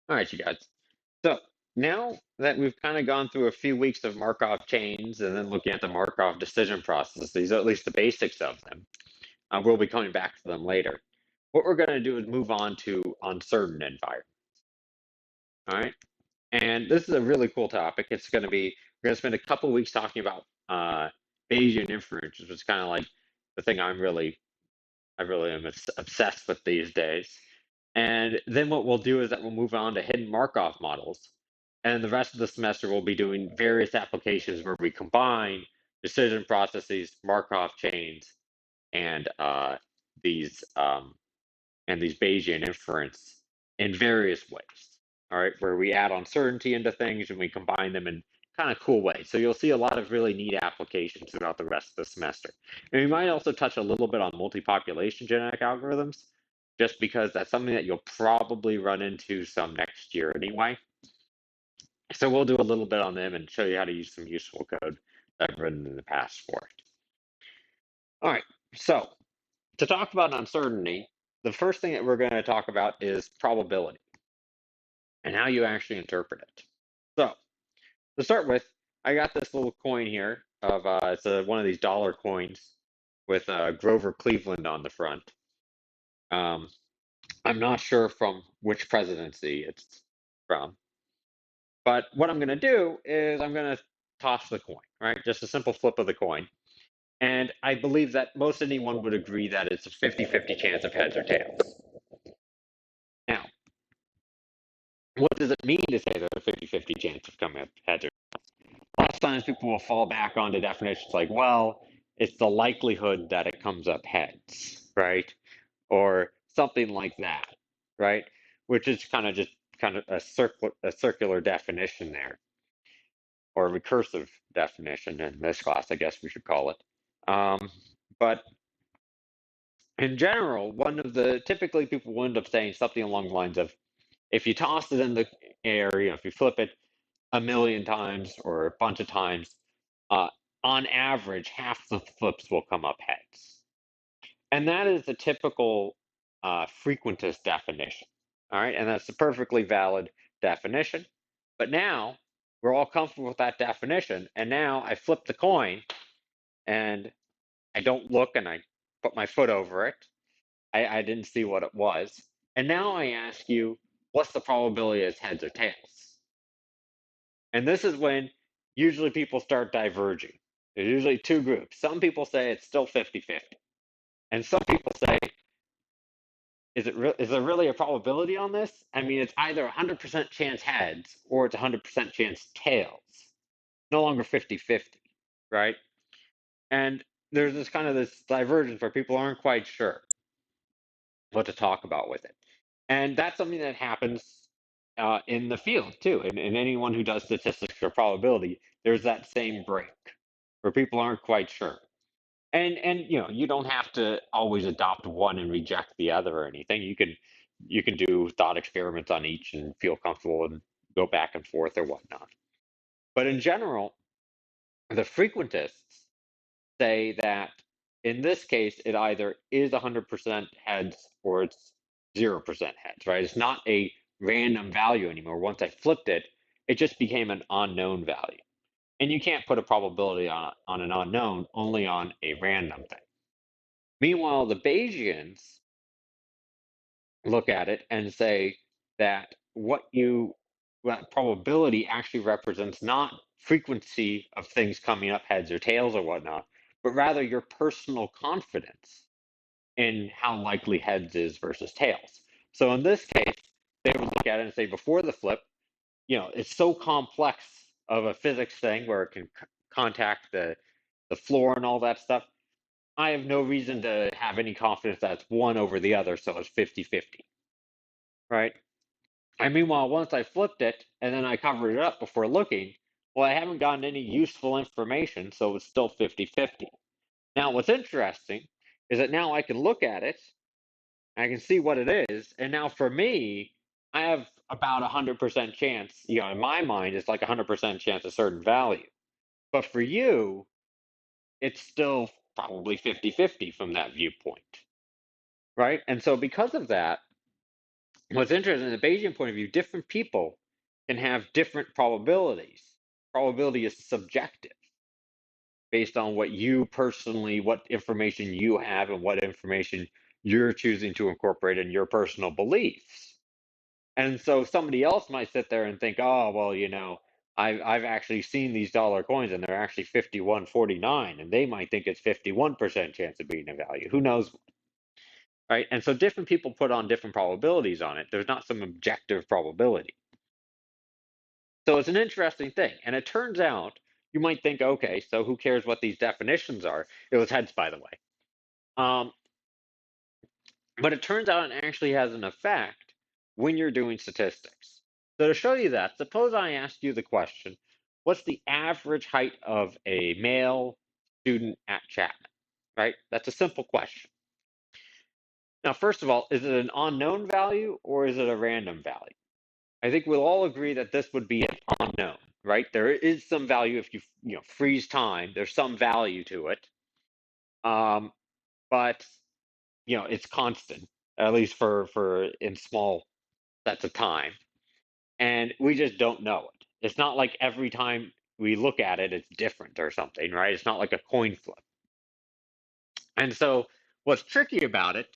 All right, you guys. So now that we've kind of gone through a few weeks of Markov chains and then looking at the Markov decision processes, or at least the basics of them, we'll be coming back to them later. What we're going to do is move on to uncertain environments. All right. And this is a really cool topic. We're going to spend a couple weeks talking about Bayesian inference, which is kind of like the thing I really am obsessed with these days. And then what we'll do is that we'll move on to hidden Markov models. And the rest of the semester we'll be doing various applications where we combine decision processes, Markov chains, and these um, these Bayesian inference in various ways. All right, where we add uncertainty into things and we combine them in kind of cool ways. So you'll see a lot of really neat applications throughout the rest of the semester. And we might also touch a little bit on multi-population genetic algorithms, just because that's something that you'll probably run into some next year anyway. So we'll do a little bit on them and show you how to use some useful code that I've written in the past for it. All right, so to talk about uncertainty, the first thing that we're going to talk about is probability and how you actually interpret it. So to start with, I got this little coin here of it's one of these dollar coins with Grover Cleveland on the front. I'm not sure from which presidency it's from, but what I'm going to do is I'm going to toss the coin, right? Just a simple flip of the coin. And I believe that most anyone would agree that it's a 50-50 chance of heads or tails. Now, what does it mean to say there's a 50-50 chance of coming up heads or tails? Lots of times people will fall back onto definitions like, well, it's the likelihood that it comes up heads, right? Or something like that, right? Which is kind of a circular definition there, or a recursive definition in this class, I guess we should call it. But in general, typically people will end up saying something along the lines of, if you toss it in the air, if you flip it a million times or a bunch of times, uh, on average, half the flips will come up heads. And that is the typical frequentist definition. All right, and that's a perfectly valid definition. But now we're all comfortable with that definition, and now I flip the coin and I don't look and I put my foot over it. I didn't see what it was. And now I ask you, what's the probability it's heads or tails? And this is when usually people start diverging. There's usually two groups. Some people say it's still 50-50. And some people say, is there really a probability on this? I mean, it's either 100% chance heads or it's 100% chance tails. No longer 50-50, right? And there's this divergence where people aren't quite sure what to talk about with it. And that's something that happens in the field too. And anyone who does statistics or probability, there's that same break where people aren't quite sure. And you don't have to always adopt one and reject the other or anything. You can do thought experiments on each and feel comfortable and go back and forth or whatnot. But in general, the frequentists say that in this case, it either is 100% heads or it's 0% heads, right? It's not a random value anymore. Once I flipped it, it just became an unknown value. And you can't put a probability on an unknown, only on a random thing. Meanwhile, the Bayesians look at it and say that that probability actually represents not frequency of things coming up heads or tails or whatnot, but rather your personal confidence in how likely heads is versus tails. So in this case, they would look at it and say before the flip, it's so complex of a physics thing where it can contact the floor and all that stuff. I have no reason to have any confidence that it's one over the other, so it's 50-50, right? And meanwhile, once I flipped it and then I covered it up before looking, well, I haven't gotten any useful information, so it's still 50-50. Now, what's interesting is that now I can look at it, I can see what it is, and now for me, I have about 100% chance, in my mind, it's like 100% chance a certain value. But for you, it's still probably 50-50 from that viewpoint, right? And so because of that, what's interesting, in the Bayesian point of view, different people can have different probabilities. Probability is subjective based on what you personally, what information you have, and what information you're choosing to incorporate in your personal beliefs. And so somebody else might sit there and think, oh, well, I've actually seen these dollar coins and they're actually 51.49, and they might think it's 51% chance of being a value. Who knows, right? And so different people put on different probabilities on it. There's not some objective probability. So it's an interesting thing. And it turns out, you might think, okay, so who cares what these definitions are? It was heads, by the way. Um, but it turns out it actually has an effect when you're doing statistics. So to show you that, suppose I asked you the question, what's the average height of a male student at Chapman? Right? That's a simple question. Now, first of all, is it an unknown value or is it a random value? I think we'll all agree that this would be an unknown, right? There is some value if you freeze time. There's some value to it, but it's constant, at least for in small sets of time, and we just don't know it. It's not like every time we look at it, it's different or something, right? It's not like a coin flip. And so, what's tricky about it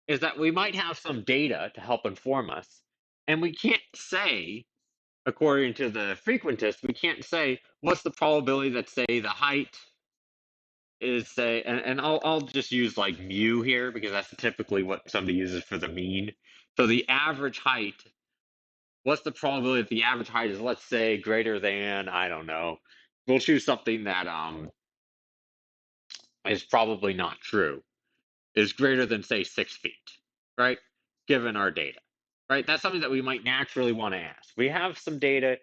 is that we might have some data to help inform us, and we can't say according to the frequentist, we can't say what's the probability that, say, the height is, say, and I'll just use like mu here because that's typically what somebody uses for the mean. So the average height, what's the probability that the average height is, let's say, greater than, I don't know, we'll choose something that is probably not true, is greater than, say, 6 feet, right? Given our data, right? That's something that we might naturally want to ask. We have some data.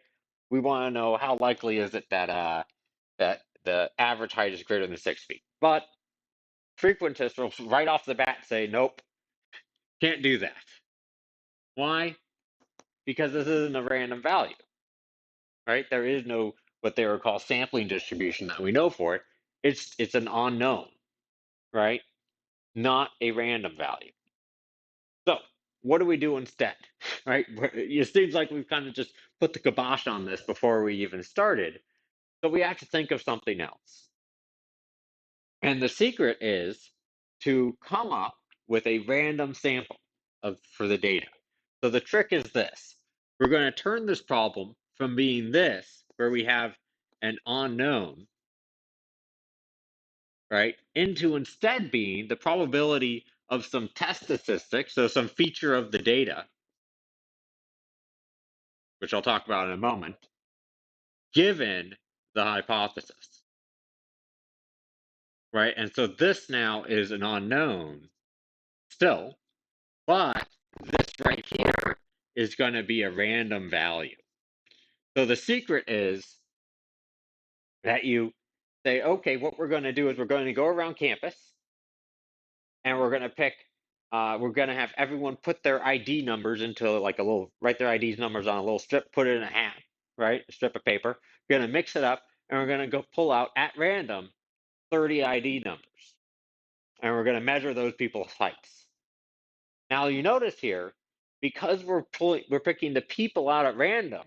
We want to know how likely is it that the average height is greater than 6 feet. But frequentists will right off the bat say, nope, can't do that. Why? Because this isn't a random value, right? There is no what they would call sampling distribution that we know for it. It's an unknown, right? Not a random value. So what do we do instead, right? It seems like we've kind of just put the kibosh on this before we even started. So we have to think of something else. And the secret is to come up with a random sample for the data. So the trick is this. We're going to turn this problem from being this, where we have an unknown, right, into instead being the probability of some test statistics, so some feature of the data, which I'll talk about in a moment, given the hypothesis, right? And so this now is an unknown still, but this right here is going to be a random value. So the secret is that you say, okay, what we're going to do is we're going to go around campus and we're going to pick, we're going to have everyone put their ID numbers into like a little, write their ID numbers on a little strip, put it in a hat, right? A strip of paper. We're going to mix it up and we're going to go pull out at random 30 ID numbers. And we're going to measure those people's heights. Now you notice here, because we're picking the people out at random,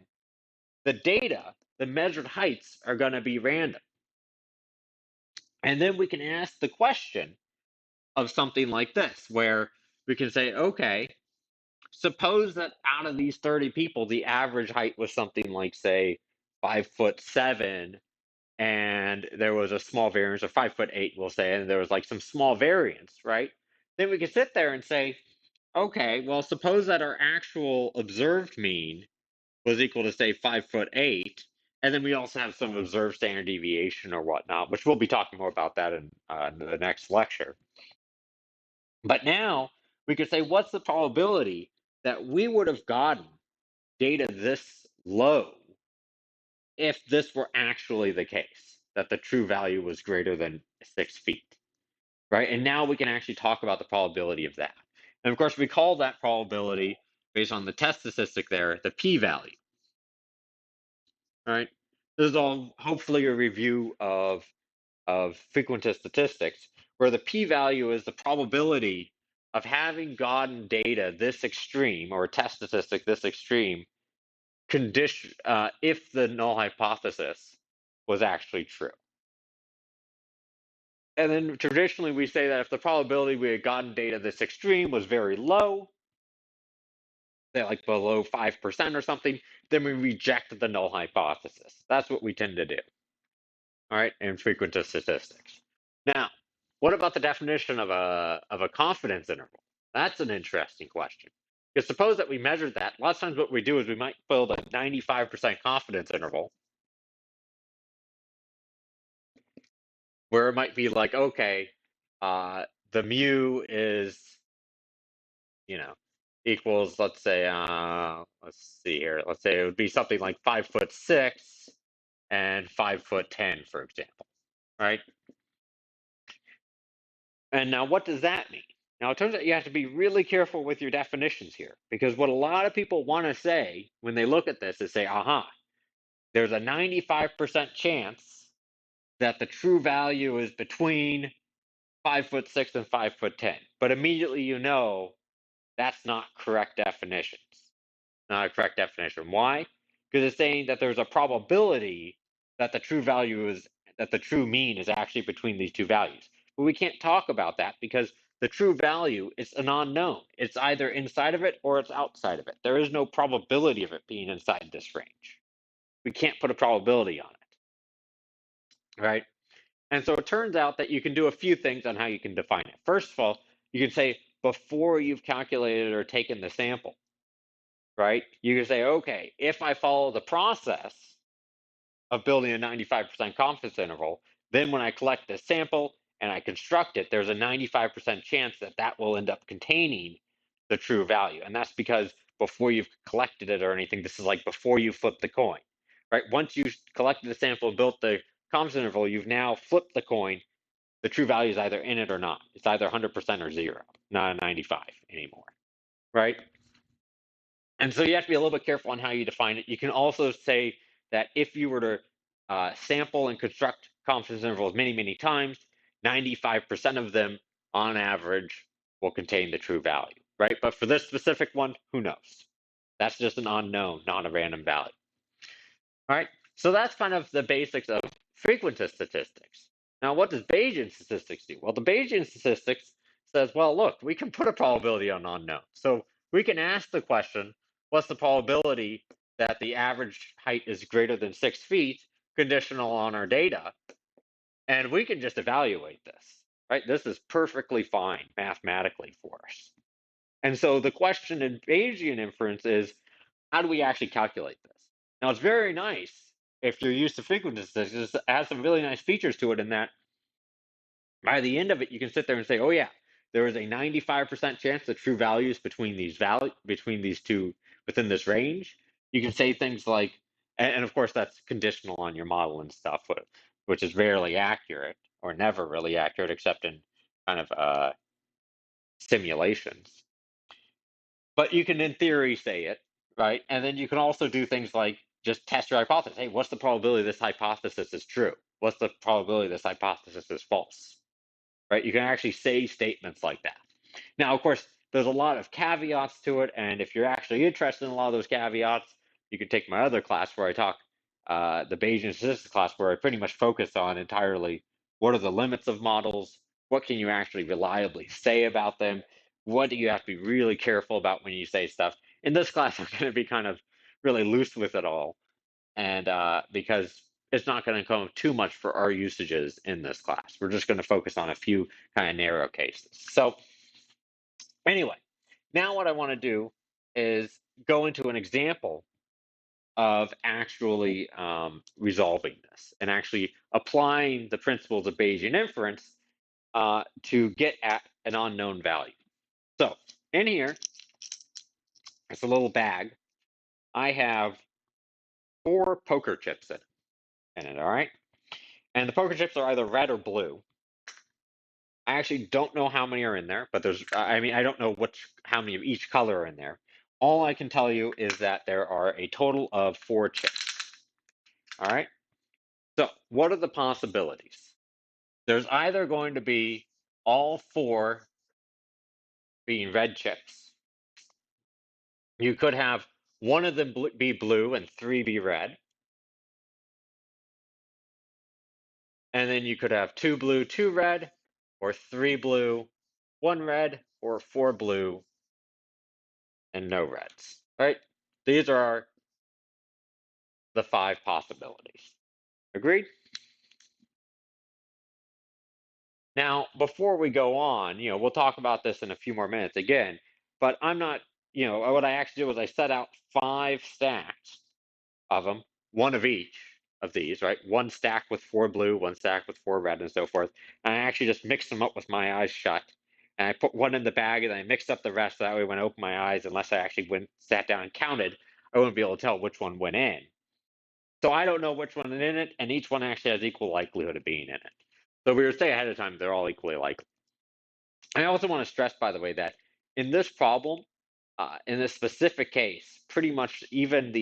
the data, the measured heights are going to be random. And then we can ask the question of something like this, where we can say, okay, suppose that out of these 30 people, the average height was something like, say, 5'7", and there was a small variance, or 5'8", we'll say, and there was like some small variance, right? Then we could sit there and say, okay, well, suppose that our actual observed mean was equal to, say, 5'8", and then we also have some observed standard deviation or whatnot, which we'll be talking more about that in the next lecture. But now we could say, what's the probability that we would have gotten data this low if this were actually the case, that the true value was greater than 6 feet, right? And now we can actually talk about the probability of that. And of course, we call that probability, based on the test statistic there, the p-value, right? This is all hopefully a review of frequentist statistics, where the p-value is the probability of having gotten data this extreme, or a test statistic this extreme, if the null hypothesis was actually true. And then traditionally we say that if the probability we had gotten data this extreme was very low, say like below 5% or something, then we reject the null hypothesis. That's what we tend to do, all right, in frequentist statistics. Now, what about the definition of a confidence interval? That's an interesting question. Because suppose that we measured that. A lot of times what we do is we might build a 95% confidence interval where it might be like, okay, the mu is, equals, let's say, let's see here. Let's say it would be something like 5'6" and 5'10", for example, right? And now what does that mean? Now it turns out you have to be really careful with your definitions here, because what a lot of people want to say when they look at this is say, aha, there's a 95% chance that the true value is between 5'6" and 5'10". But immediately you know that's not correct definitions. Not a correct definition. Why? Because it's saying that there's a probability that the true mean is actually between these two values. But we can't talk about that because the true value is an unknown. It's either inside of it or it's outside of it. There is no probability of it being inside this range. We can't put a probability on it, right? And so it turns out that you can do a few things on how you can define it. First of all, you can say before you've calculated or taken the sample, right? You can say, okay, if I follow the process of building a 95% confidence interval, then when I collect the sample and I construct it, there's a 95% chance that that will end up containing the true value. And that's because before you've collected it or anything, this is like before you flip the coin, right? Once you collected the sample and built the confidence interval, you've now flipped the coin. The true value is either in it or not. It's either 100% or 0, not a 95 anymore, right? And so you have to be a little bit careful on how you define it. You can also say that if you were to sample and construct confidence intervals many, many times, 95% of them on average will contain the true value, right? But for this specific one, who knows? That's just an unknown, not a random value. All right, so that's kind of the basics of frequentist statistics. Now, what does Bayesian statistics do? Well, the Bayesian statistics says, well, look, we can put a probability on unknown. So we can ask the question, what's the probability that the average height is greater than 6 feet, conditional on our data? And we can just evaluate this, right? This is perfectly fine mathematically for us. And so the question in Bayesian inference is, how do we actually calculate this? Now, it's very nice if you're used to frequentist statistics. It has some really nice features to it in that by the end of it, you can sit there and say, oh, yeah, there is a 95% chance that true values between these two within this range. You can say things like, and of course, that's conditional on your model and stuff, which is rarely accurate or never really accurate except in kind of simulations. But you can, in theory, say it, right? And then you can also do things like just test your hypothesis. Hey, what's the probability this hypothesis is true? What's the probability this hypothesis is false? Right? You can actually say statements like that. Now, of course, there's a lot of caveats to it, and if you're actually interested in a lot of those caveats, you can take my other class where I talk, the Bayesian statistics class, where I pretty much focus on entirely what are the limits of models, what can you actually reliably say about them, what do you have to be really careful about when you say stuff. In this class, I'm going to be kind of really loose with it all, and because it's not going to come too much for our usages in this class. We're just going to focus on a few kind of narrow cases. So anyway, now what I want to do is go into an example of actually resolving this and actually applying the principles of Bayesian inference to get at an unknown value. So in here, it's a little bag. I have 4 poker chips in it, all right? And the poker chips are either red or blue. I actually don't know how many are in there, but I don't know how many of each color are in there. All I can tell you is that there are a total of 4 chips. All right. So what are the possibilities? There's either going to be all 4 being red chips. You could have one of them be blue and 3 be red. And then you could have 2 blue, 2 red, or 3 blue, 1 red, or 4 blue, and no reds, right? These are the 5 possibilities. Agreed? Now, before we go on, we'll talk about this in a few more minutes again, but I'm not, what I actually did was I set out 5 stacks of them, one of each of these, right? One stack with 4 blue, one stack with 4 red, and so forth. And I actually just mixed them up with my eyes shut. And I put one in the bag and I mixed up the rest. So that way, when I opened my eyes, unless I actually sat down and counted, I wouldn't be able to tell which one went in. So I don't know which one is in it, and each one actually has equal likelihood of being in it. So we would say ahead of time they're all equally likely. I also want to stress, by the way, that in this problem, in this specific case, pretty much even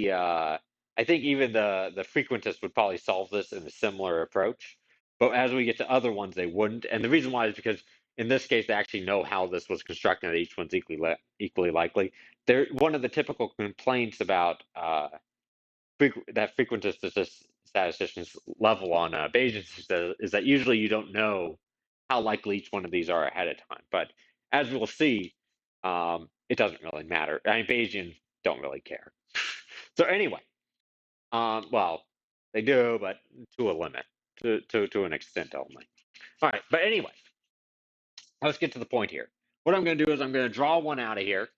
I think even the frequentist would probably solve this in a similar approach. But as we get to other ones, they wouldn't. And the reason why is because in this case, they actually know how this was constructed, that each one's equally likely. One of the typical complaints about that frequentist statisticians level on Bayesian is that usually you don't know how likely each one of these are ahead of time. But as we'll see, it doesn't really matter. I mean, Bayesians don't really care. So anyway, well, they do, but to a limit, to an extent only. All right, but anyway, let's get to the point here. What I'm going to do is I'm going to draw one out of here.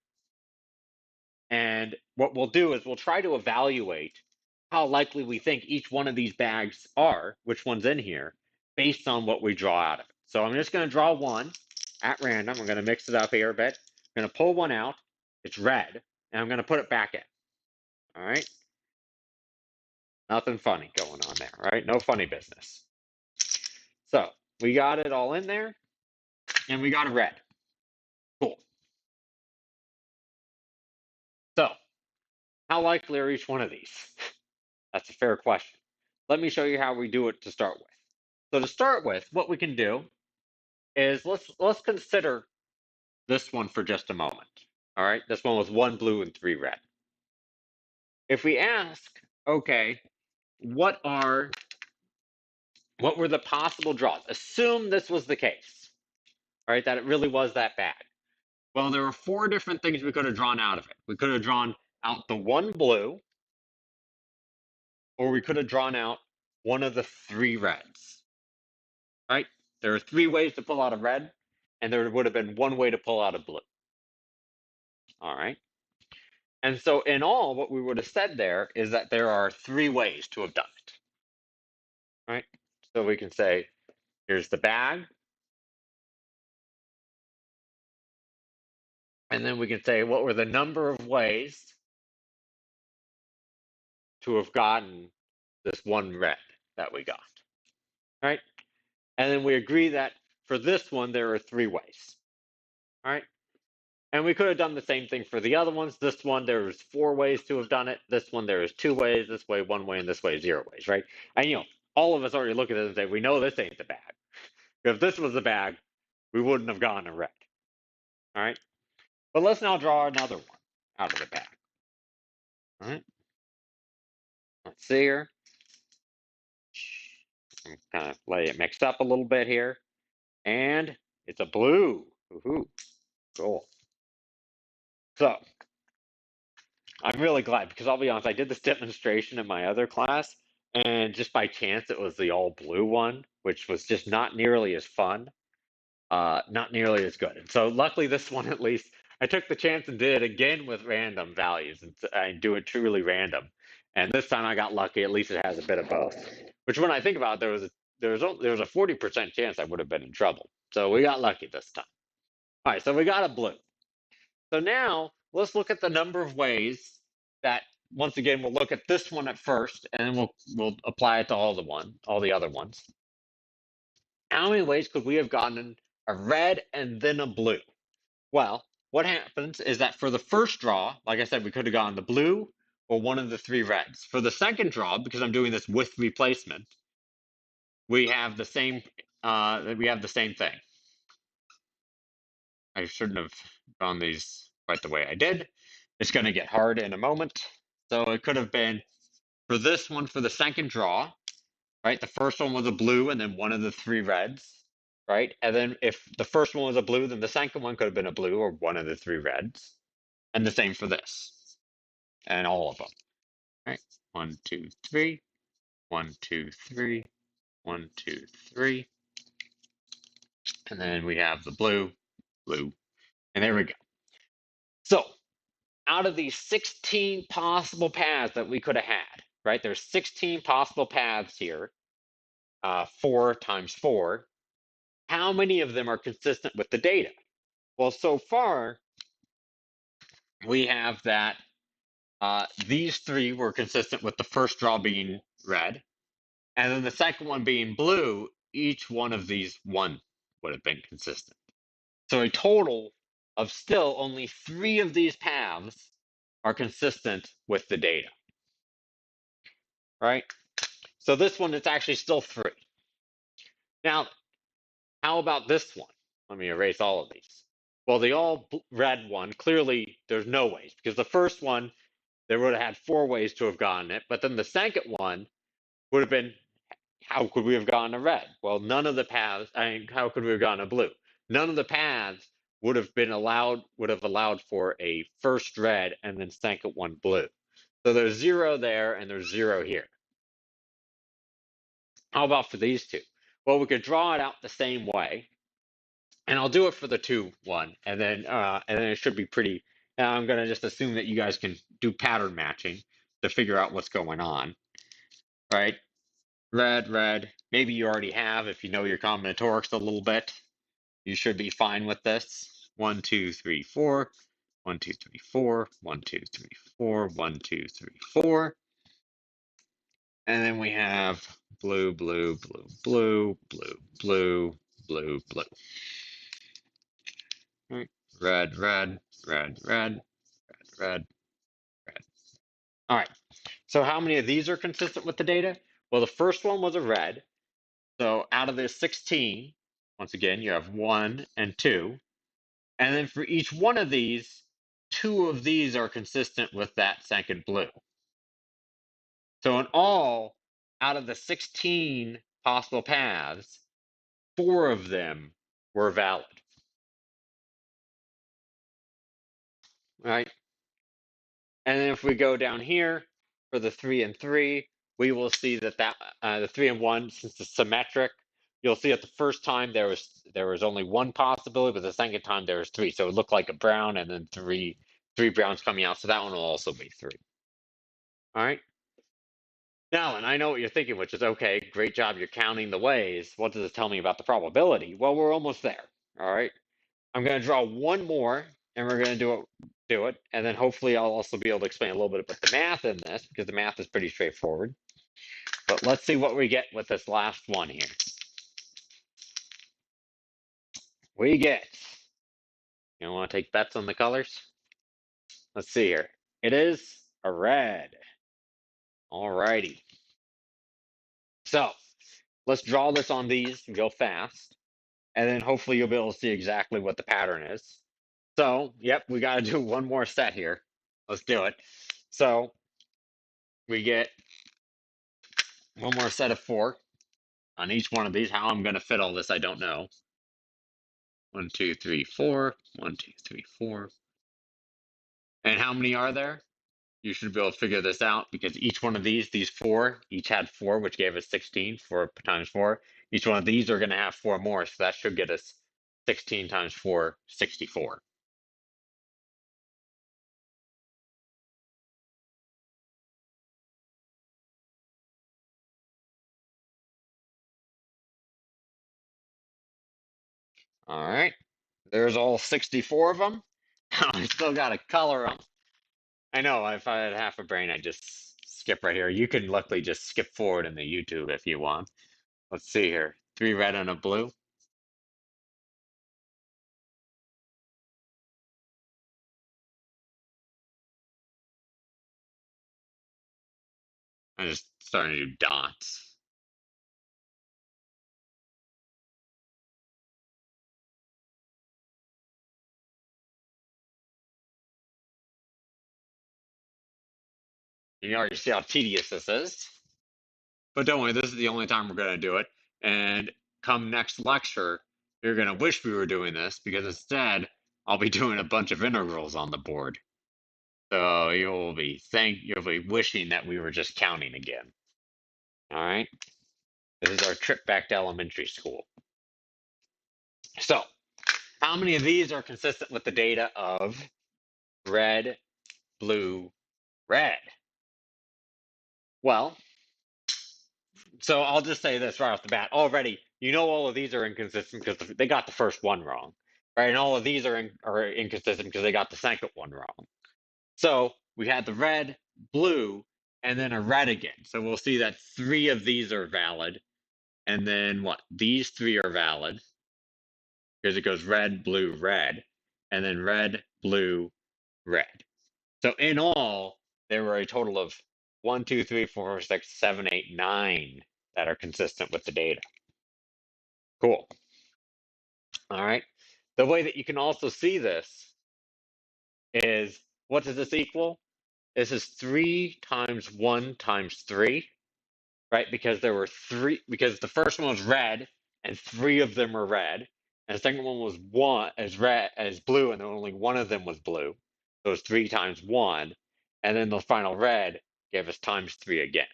And what we'll do is we'll try to evaluate how likely we think each one of these bags are, which one's in here, based on what we draw out of it. So I'm just going to draw one at random. I'm going to mix it up here a bit. I'm going to pull one out. It's red. And I'm going to put it back in. All right. Nothing funny going on there, right? No funny business. So we got it all in there. And we got it red. Cool. So how likely are each one of these? That's a fair question. Let me show you how we do it to start with. So to start with, what we can do is let's consider this one for just a moment. All right, this one with 1 blue and 3 red. If we ask, okay, what were the possible draws? Assume this was the case, all right, that it really was that bad. Well, there were 4 different things we could have drawn out of it. We could have drawn out the 1 blue, or we could have drawn out one of the 3 reds. Right? There are 3 ways to pull out a red, and there would have been 1 way to pull out a blue. All right. And so in all, what we would have said there is that there are 3 ways to have done it. Right? So we can say, here's the bag. And then we can say, what were the number of ways to have gotten this 1 red that we got? Right? And then we agree that for this one, there are 3 ways. All right? And we could have done the same thing for the other ones. This one, there was 4 ways to have done it. This one, there is 2 ways. This way, 1 way, and this way, 0 ways, right? And all of us already look at it and say, we know this ain't the bag. If this was the bag, we wouldn't have gotten a red. All right. But let's now draw another one out of the bag. All right. Let's see here. I'm kind of let it mix up a little bit here. And it's a blue. Woohoo. Cool. So I'm really glad because I'll be honest, I did this demonstration in my other class, and just by chance it was the all blue one, which was just not nearly as fun, not nearly as good. And so luckily this one at least, I took the chance and did it again with random values, and I do it truly random. And this time I got lucky. At least it has a bit of both. Which, when I think about it, there was a 40% chance I would have been in trouble. So we got lucky this time. All right, so we got a blue. So now let's look at the number of ways that, once again, we'll look at this one at first, and then we'll apply it to all the other ones. How many ways could we have gotten a red and then a blue? Well, what happens is that for the first draw, like I said, we could have gotten the blue or one of the 3 reds. For the second draw, because I'm doing this with replacement, we have the same thing. I shouldn't have drawn these quite the way I did. It's going to get hard in a moment. So it could have been for this one, for the second draw, right? The first one was a blue and then one of the three reds, right? And then if the first one was a blue, then the second one could have been a blue or one of the three reds. And the same for this and all of them, right? 1, 2, 3, 1, 2, 3, 1, 2, 3. And then we have the blue, blue, and there we go. So out of these 16 possible paths that we could have had, right? There's 16 possible paths here, 4 times 4. How many of them are consistent with the data? Well, so far, we have that these three were consistent with the first draw being red, and then the second one being blue. Each one of these one would have been consistent. So a total of still only 3 of these paths are consistent with the data, right? So this one, it's actually still 3. Now, how about this one? Let me erase all of these. Well, the all red one, clearly there's no ways, because the first one, they would have had 4 ways to have gotten it, but then the second one would have been, how could we have gotten a red? Well, none of the paths, how could we have gotten a blue? None of the paths would have allowed for a first red and then second one blue. So there's 0 there and there's 0 here. How about for these two? Well, we could draw it out the same way, and I'll do it for the 2 one, and then it should be pretty. I'm gonna just assume that you guys can do pattern matching to figure out what's going on, right? Red, red. Maybe you already have if you know your combinatorics a little bit. You should be fine with this. 1, 2, 3, 4. 1, 2, 3, 4. 1, 2, 3, 4. 1, 2, 3, 4. And then we have blue, blue, blue, blue, blue, blue, blue, blue. Right. Red, red, red, red, red, red, red. All right. So how many of these are consistent with the data? Well, the first one was a red. So out of the 16, once again, you have 1 and 2. And then for each one of these, 2 of these are consistent with that second blue. So in all, out of the 16 possible paths, 4 of them were valid. Right? And then if we go down here for the 3 and 3, we will see that the 3 and 1, since it's symmetric, you'll see at the first time there was only 1 possibility, but the second time there was 3. So it looked like a brown and then three browns coming out. So that one will also be 3. All right. Now, and I know what you're thinking, which is, okay, great job, you're counting the ways. What does it tell me about the probability? Well, we're almost there. All right. I'm going to draw one more, and we're going to do it, and then hopefully I'll also be able to explain a little bit about the math in this, because the math is pretty straightforward. But let's see what we get with this last one here. We get, you want to take bets on the colors? Let's see here. It is a red. All righty. So let's draw this on these and go fast, and then hopefully you'll be able to see exactly what the pattern is. So, yep, we got to do one more set here. Let's do it. So we get one more set of 4 on each one of these. How I'm going to fit all this, I don't know. 1, 2, 3, 4. 1, 2, 3, 4. And how many are there? You should be able to figure this out, because each one of these 4, each had 4, which gave us 16. 4 times 4. Each one of these are going to have 4 more, so that should get us 16 times 4, 64. All right. There's all 64 of them. I still got to color them. I know, if I had half a brain, I'd just skip right here. You can luckily just skip forward in the YouTube if you want. Let's see here. 3 red and a blue. I'm just starting to do dots. You already see how tedious this is. But don't worry, this is the only time we're going to do it. And come next lecture, you're going to wish we were doing this because instead, I'll be doing a bunch of integrals on the board. So you'll be wishing that we were just counting again. All right. This is our trip back to elementary school. So, how many of these are consistent with the data of red, blue, red? Well, so I'll just say this right off the bat. Already, you know all of these are inconsistent because they got the first one wrong, right? And all of these are inconsistent because they got the second one wrong. So we had the red, blue, and then a red again. So we'll see that 3 of these are valid. And then what? These 3 are valid because it goes red, blue, red, and then red, blue, red. So in all, there were a total of 1, 2, 3, 4, 6, 7, 8, 9 that are consistent with the data. Cool. All right. The way that you can also see this is, what does this equal? This is 3 times 1 times 3, right? Because there were 3, because the first one was red and 3 of them were red. And the second one was as blue, and only 1 of them was blue. So it was 3 times 1. And then the final red gave us times 3 again.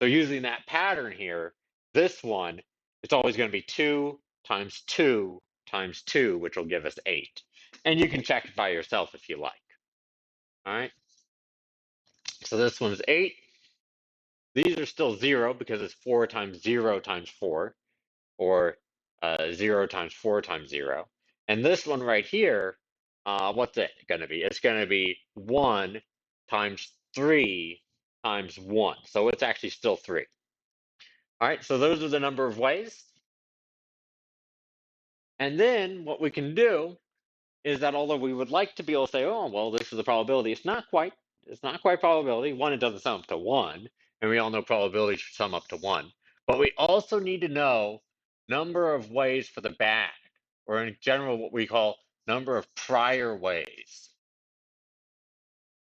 So using that pattern here, this one, it's always going to be 2 times 2 times 2, which will give us 8. And you can check it by yourself if you like. All right. So this one's 8. These are still 0 because it's 4 times 0 times 4, or 0 times 4 times 0. And this one right here, what's it going to be? It's going to be 1 times 3 times 1. So it's actually still 3. All right, so those are the number of ways. And then what we can do is that although we would like to be able to say, oh, well, this is the probability, it's not quite probability. 1, it doesn't sum up to 1, and we all know probability should sum up to 1. But we also need to know number of ways for the back, or in general, what we call number of prior ways,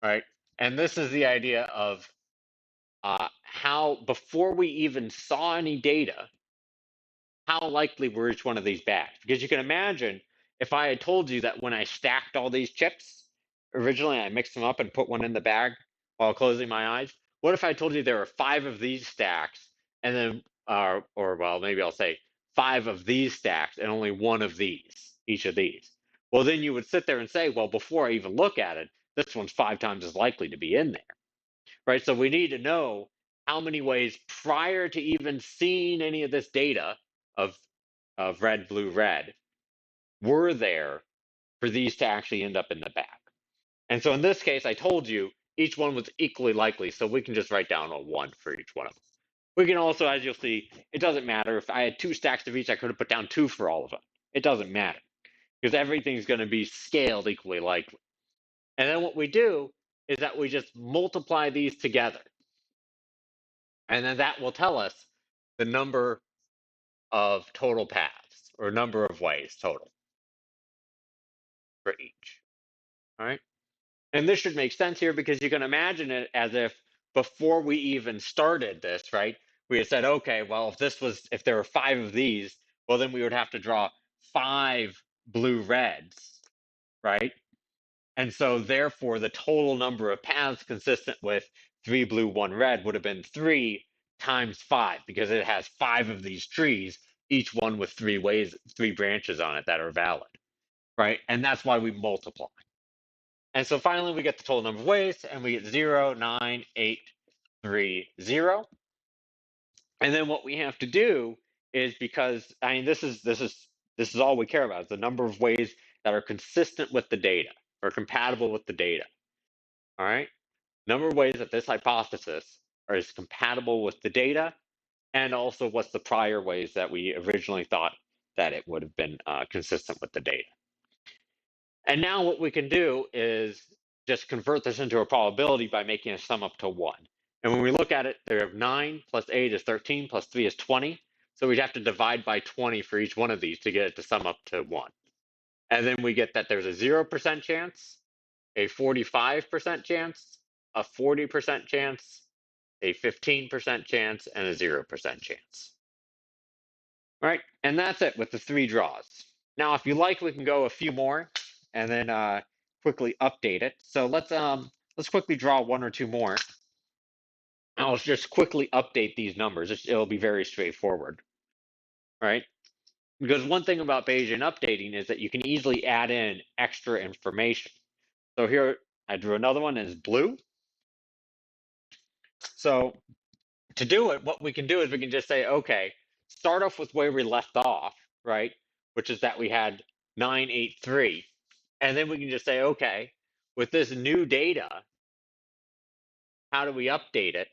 right? And this is the idea of how, before we even saw any data, how likely were each one of these back? Because you can imagine if I had told you that when I stacked all these chips, originally I mixed them up and put one in the bag while closing my eyes. What if I told you there were 5 of these stacks and then, or well, maybe I'll say 5 of these stacks and only 1 of these, each of these? Well, then you would sit there and say, well, before I even look at it, this one's 5 times as likely to be in there, right? So we need to know how many ways prior to even seeing any of this data of red, blue, red were there for these to actually end up in the back. And so in this case, I told you each one was equally likely, so we can just write down a 1 for each one of them. We can also, as you'll see, it doesn't matter. If I had 2 stacks of each, I could have put down 2 for all of them. It doesn't matter because everything's going to be scaled equally likely. And then what we do is that we just multiply these together. And then that will tell us the number of total paths, or number of ways total for each. All right. And this should make sense here because you can imagine it as if before we even started this, right? We had said, okay, well, if there were 5 of these, well, then we would have to draw 5 blue reds, right? And so therefore the total number of paths consistent with 3 blue, 1 red would have been 3 times 5 because it has 5 of these trees, each one with 3 branches on it that are valid, right? And that's why we multiply. And so finally we get the total number of ways, and we get 0, 9, 8, 3, 0. And then what we have to do is, because I mean this is all we care about, is the number of ways that are consistent with the data or compatible with the data. All right? Number of ways that this hypothesis is compatible with the data, and also what's the prior ways that we originally thought that it would have been consistent with the data. And now what we can do is just convert this into a probability by making a sum up to 1. And when we look at it, there are 9 plus 8 is 13 plus 3 is 20. So we'd have to divide by 20 for each one of these to get it to sum up to 1. And then we get that there's a 0% chance, a 45% chance, a 40% chance, a 15% chance, and a 0% chance. All right, and that's it with the 3 draws. Now, if you like, we can go a few more and then quickly update it. So let's quickly draw 1 or 2 more. I'll just quickly update these numbers. It'll be very straightforward, right? Because one thing about Bayesian updating is that you can easily add in extra information. So here I drew another one and it's blue. So to do it, what we can do is we can just say, okay, start off with where we left off, right? Which is that we had 983. And then we can just say, okay, with this new data, how do we update it?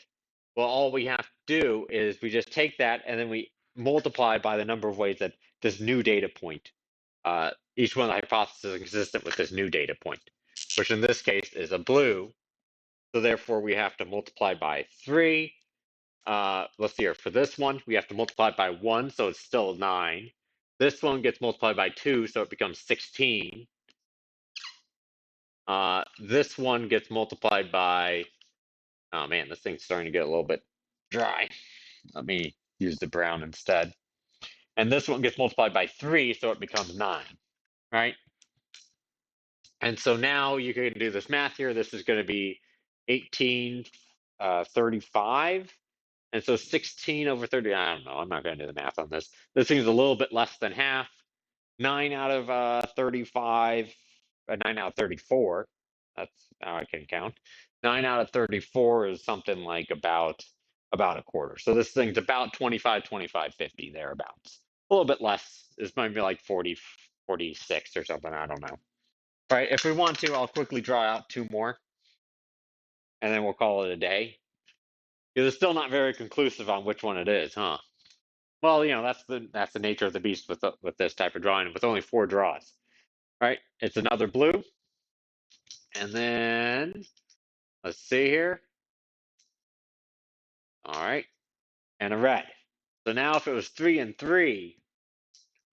Well, all we have to do is we just take that and then we multiply by the number of ways that this new data point, each one of the hypotheses is consistent with this new data point, which in this case is a blue. So therefore, we have to multiply by 3. Let's see here. For this one, we have to multiply by 1, so it's still 9. This one gets multiplied by 2, so it becomes 16. This one gets multiplied by, oh man, this thing's starting to get a little bit dry. Let me use the brown instead. And this one gets multiplied by 3, so it becomes 9, right? And so now you can do this math here. This is going to be 1835. And so 16 over 30, I don't know. I'm not going to do the math on this. This thing is a little bit less than half. 9 out of 35, 9 out of 34. That's how I can count. 9 out of 34 is something like about a quarter. So this thing's about 25, 25, 50, thereabouts. A little bit less. This might be like 40, 46 or something. I don't know. All right, if we want to, I'll quickly draw out 2 more, and then we'll call it a day. Because it's still not very conclusive on which one it is, huh? Well, that's the nature of the beast with this type of drawing, with only 4 draws. All right, it's another blue, and then let's see here. All right, and a red. So now, if it was 3 and 3,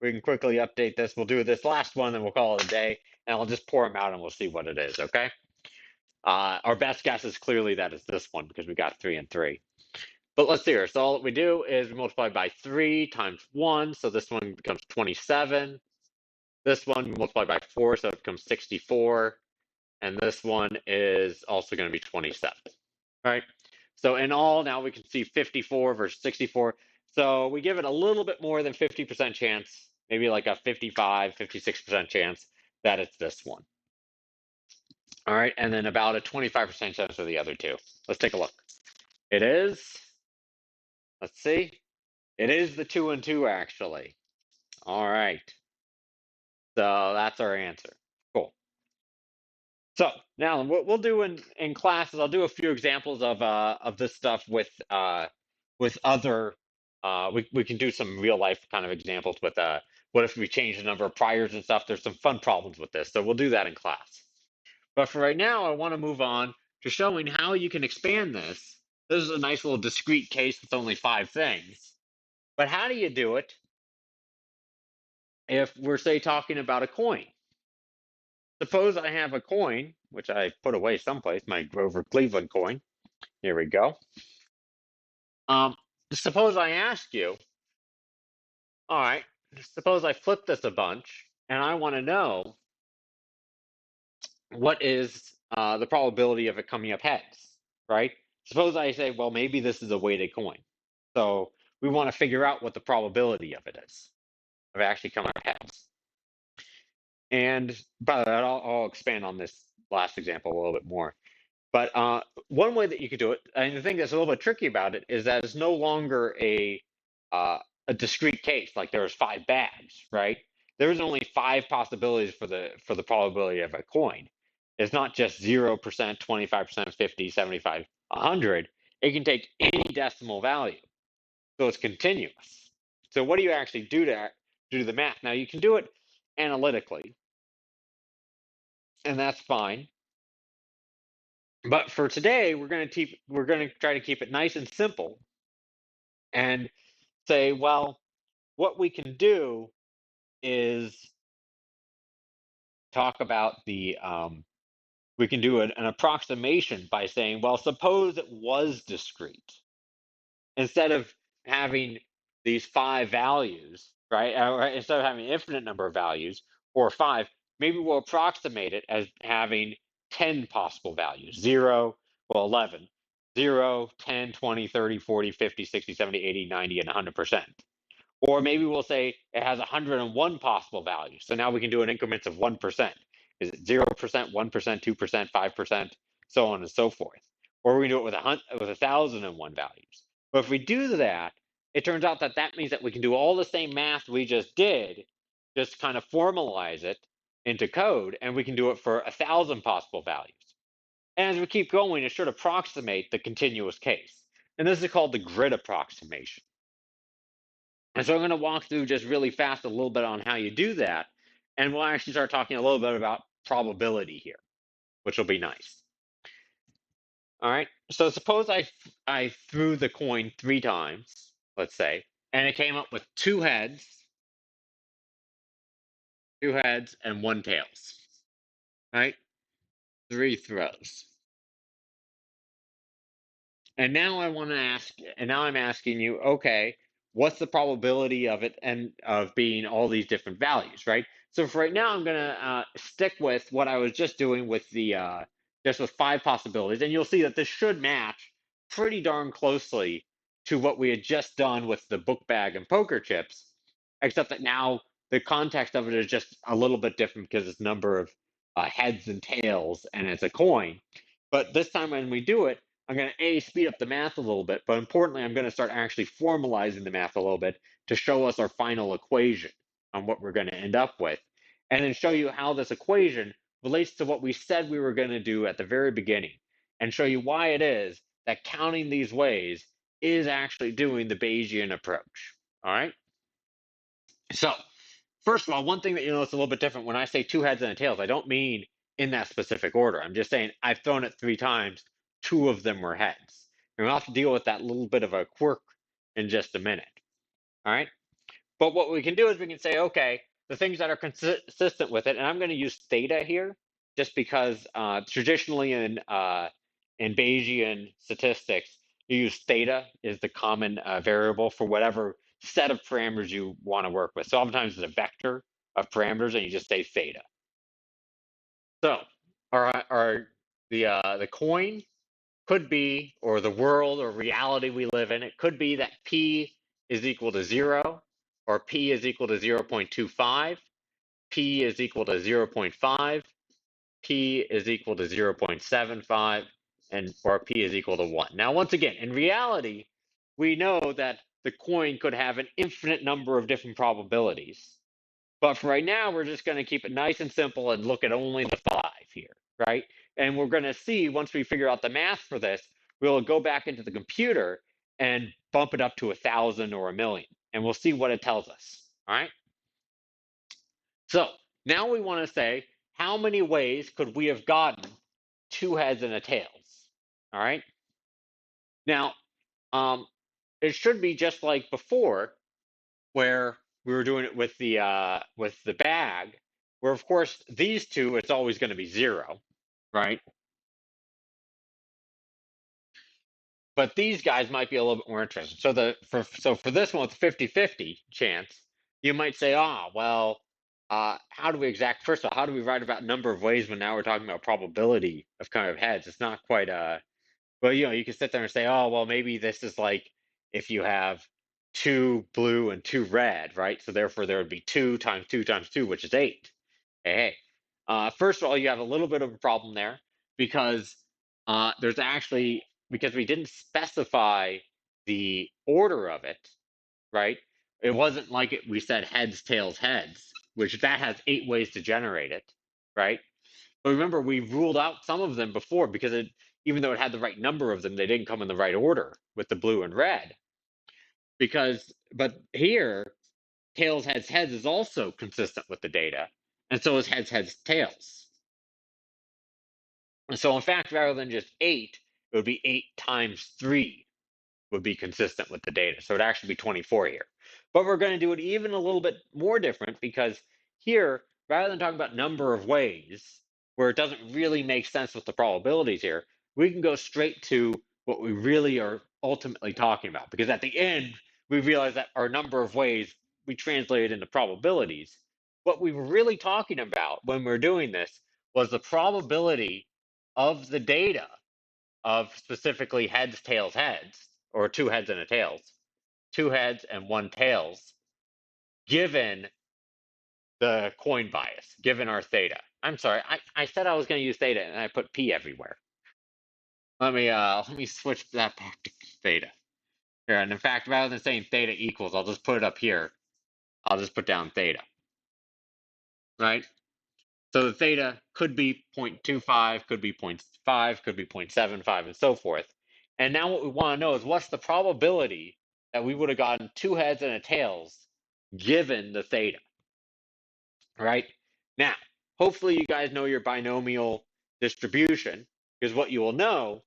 we can quickly update this. We'll do this last one, and we'll call it a day, and I'll just pour them out, and we'll see what it is. Okay. Our best guess is clearly that it's this one because we got 3 and 3. But let's see here. So all we do is we multiply by 3 times 1. So this one becomes 27. This one we multiply by 4. So it becomes 64. And this one is also going to be 27. Right? So in all, now we can see 54 versus 64. So we give it a little bit more than 50% chance, maybe like a 55, 56% chance that it's this one. All right. And then about a 25% chance for the other 2. Let's take a look. It is. Let's see. It is the 2 and 2, actually. All right. So that's our answer. Cool. So now what we'll do in class is I'll do a few examples of this stuff with other. We can do some real life kind of examples with what if we change the number of priors and stuff. There's some fun problems with this, so we'll do that in class. But for right now, I want to move on to showing how you can expand this. This is a nice little discrete case with only 5 things. But how do you do it if we're, say, talking about a coin? Suppose I have a coin, which I put away someplace, my Grover Cleveland coin. Here we go. Suppose I ask you, all right, suppose I flip this a bunch, and I want to know what is the probability of it coming up heads, right? Suppose I say, well, maybe this is a weighted coin. So we want to figure out what the probability of it is, of actually coming up heads. And by the way, I'll expand on this last example a little bit more. But one way that you could do it, and the thing that's a little bit tricky about it, is that it's no longer a discrete case. Like there's 5 bags, right? There's only 5 possibilities for the probability of a coin. It's not just 0%, 25%, 50, 75, 100. It can take any decimal value, so it's continuous. So what do you actually do to do the math? Now you can do it analytically, and that's fine. But for today, we're going to try to keep it nice and simple, and say, well, what we can do is talk about the we can do an approximation by saying, well, suppose it was discrete. Instead of having these 5 values, right? Or instead of having an infinite number of values, or 5, maybe we'll approximate it as having 10 possible values. 0, well, 11. 0, 10, 20, 30, 40, 50, 60, 70, 80, 90, and 100%. Or maybe we'll say it has 101 possible values. So now we can do an increments of 1%. Is it 0%, 1%, 2%, 5%, so on and so forth. Or we can do it with 1,001 values. But if we do that, it turns out that that means that we can do all the same math we just did, just kind of formalize it into code, and we can do it for 1,000 possible values. And as we keep going, it should approximate the continuous case. And this is called the grid approximation. And so I'm going to walk through just really fast a little bit on how you do that. And we'll actually start talking a little bit about probability here, which will be nice. All right. So suppose I threw the coin 3 times, let's say, and it came up with 2 heads, and 1 tails. Right? 3 throws. And now I want to ask, and now I'm asking you, okay, what's the probability of it and of being all these different values, right? So for right now, I'm gonna stick with what I was just doing with the just with 5 possibilities, and you'll see that this should match pretty darn closely to what we had just done with the book bag and poker chips, except that now the context of it is just a little bit different because it's number of heads and tails, and it's a coin. But this time when we do it, I'm going to speed up the math a little bit, but importantly, I'm going to start actually formalizing the math a little bit to show us our final equation on what we're going to end up with, and then show you how this equation relates to what we said we were going to do at the very beginning, and show you why it is that counting these ways is actually doing the Bayesian approach. All right? So, first of all, one thing that you notice a little bit different when I say 2 heads and a tails, I don't mean in that specific order. I'm just saying I've thrown it 3 times, 2 of them were heads. And we'll have to deal with that little bit of a quirk in just a minute. All right. But what we can do is we can say, okay, the things that are consistent with it, and I'm going to use theta here, just because traditionally in Bayesian statistics, you use theta is the common variable for whatever set of parameters you want to work with. So oftentimes it's a vector of parameters, and you just say theta. So the coin could be, or the world or reality we live in, it could be that P is equal to 0, or P is equal to 0.25, P is equal to 0.5, P is equal to 0.75, and or P is equal to 1. Now, once again, in reality, we know that the coin could have an infinite number of different probabilities. But for right now, we're just going to keep it nice and simple and look at only the 5 here, right? And we're going to see, once we figure out the math for this, we'll go back into the computer and bump it up to 1,000 or 1,000,000, and we'll see what it tells us, all right? So now we want to say, how many ways could we have gotten 2 heads and a tails, all right? Now, it should be just like before, where we were doing it with the bag, where of course these two, it's always going to be 0, right? But these guys might be a little bit more interesting. So for this one with 50-50 chance, you might say, well, how do we first of all, how do we write about number of ways when now we're talking about probability of kind of heads? It's not quite well, you can sit there and say, oh, well, maybe this is like if you have 2 blue and 2 red, right? So therefore there would be 2 times 2 times 2, which is 8. Hey. First of all, you have a little bit of a problem there because there's actually, because we didn't specify the order of it, right? It wasn't like we said heads, tails, heads, which that has 8 ways to generate it, right? But remember, we ruled out some of them before because even though it had the right number of them, they didn't come in the right order with the blue and red. But here, tails, heads, heads is also consistent with the data, and so is heads, heads, tails. And so in fact, rather than just 8, it would be 8 times 3 would be consistent with the data. So it'd actually be 24 here. But we're going to do it even a little bit more different because here, rather than talking about number of ways, where it doesn't really make sense with the probabilities here, we can go straight to what we really are ultimately talking about. Because at the end, we realize that our number of ways we translate it into probabilities. What we were really talking about when we were doing this was the probability of the data of specifically heads, tails, heads, or two heads and a tails, two heads and one tails, given the coin bias, given our theta. I'm sorry, I said I was going to use theta and I put p everywhere. Let me switch that back to theta. Here, and in fact, rather than saying theta equals, I'll just put it up here. I'll just put down theta, right? So the theta could be 0.25, could be 0.5, could be 0.75, and so forth. And now what we want to know is what's the probability that we would have gotten two heads and a tails given the theta, right? Now, hopefully you guys know your binomial distribution, because what you will know,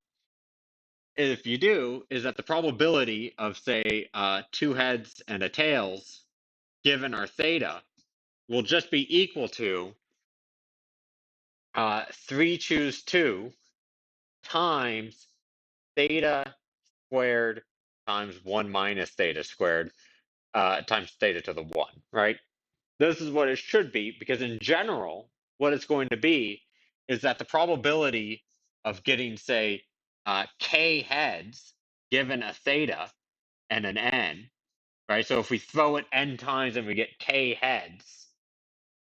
if you do, is that the probability of, say, two heads and a tails given our theta will just be equal to 3 choose 2 times theta squared times 1 minus theta squared times theta to the 1, right? This is what it should be, because in general, what it's going to be is that the probability of getting, say, k heads given a theta and an n, right? So if we throw it n times and we get k heads,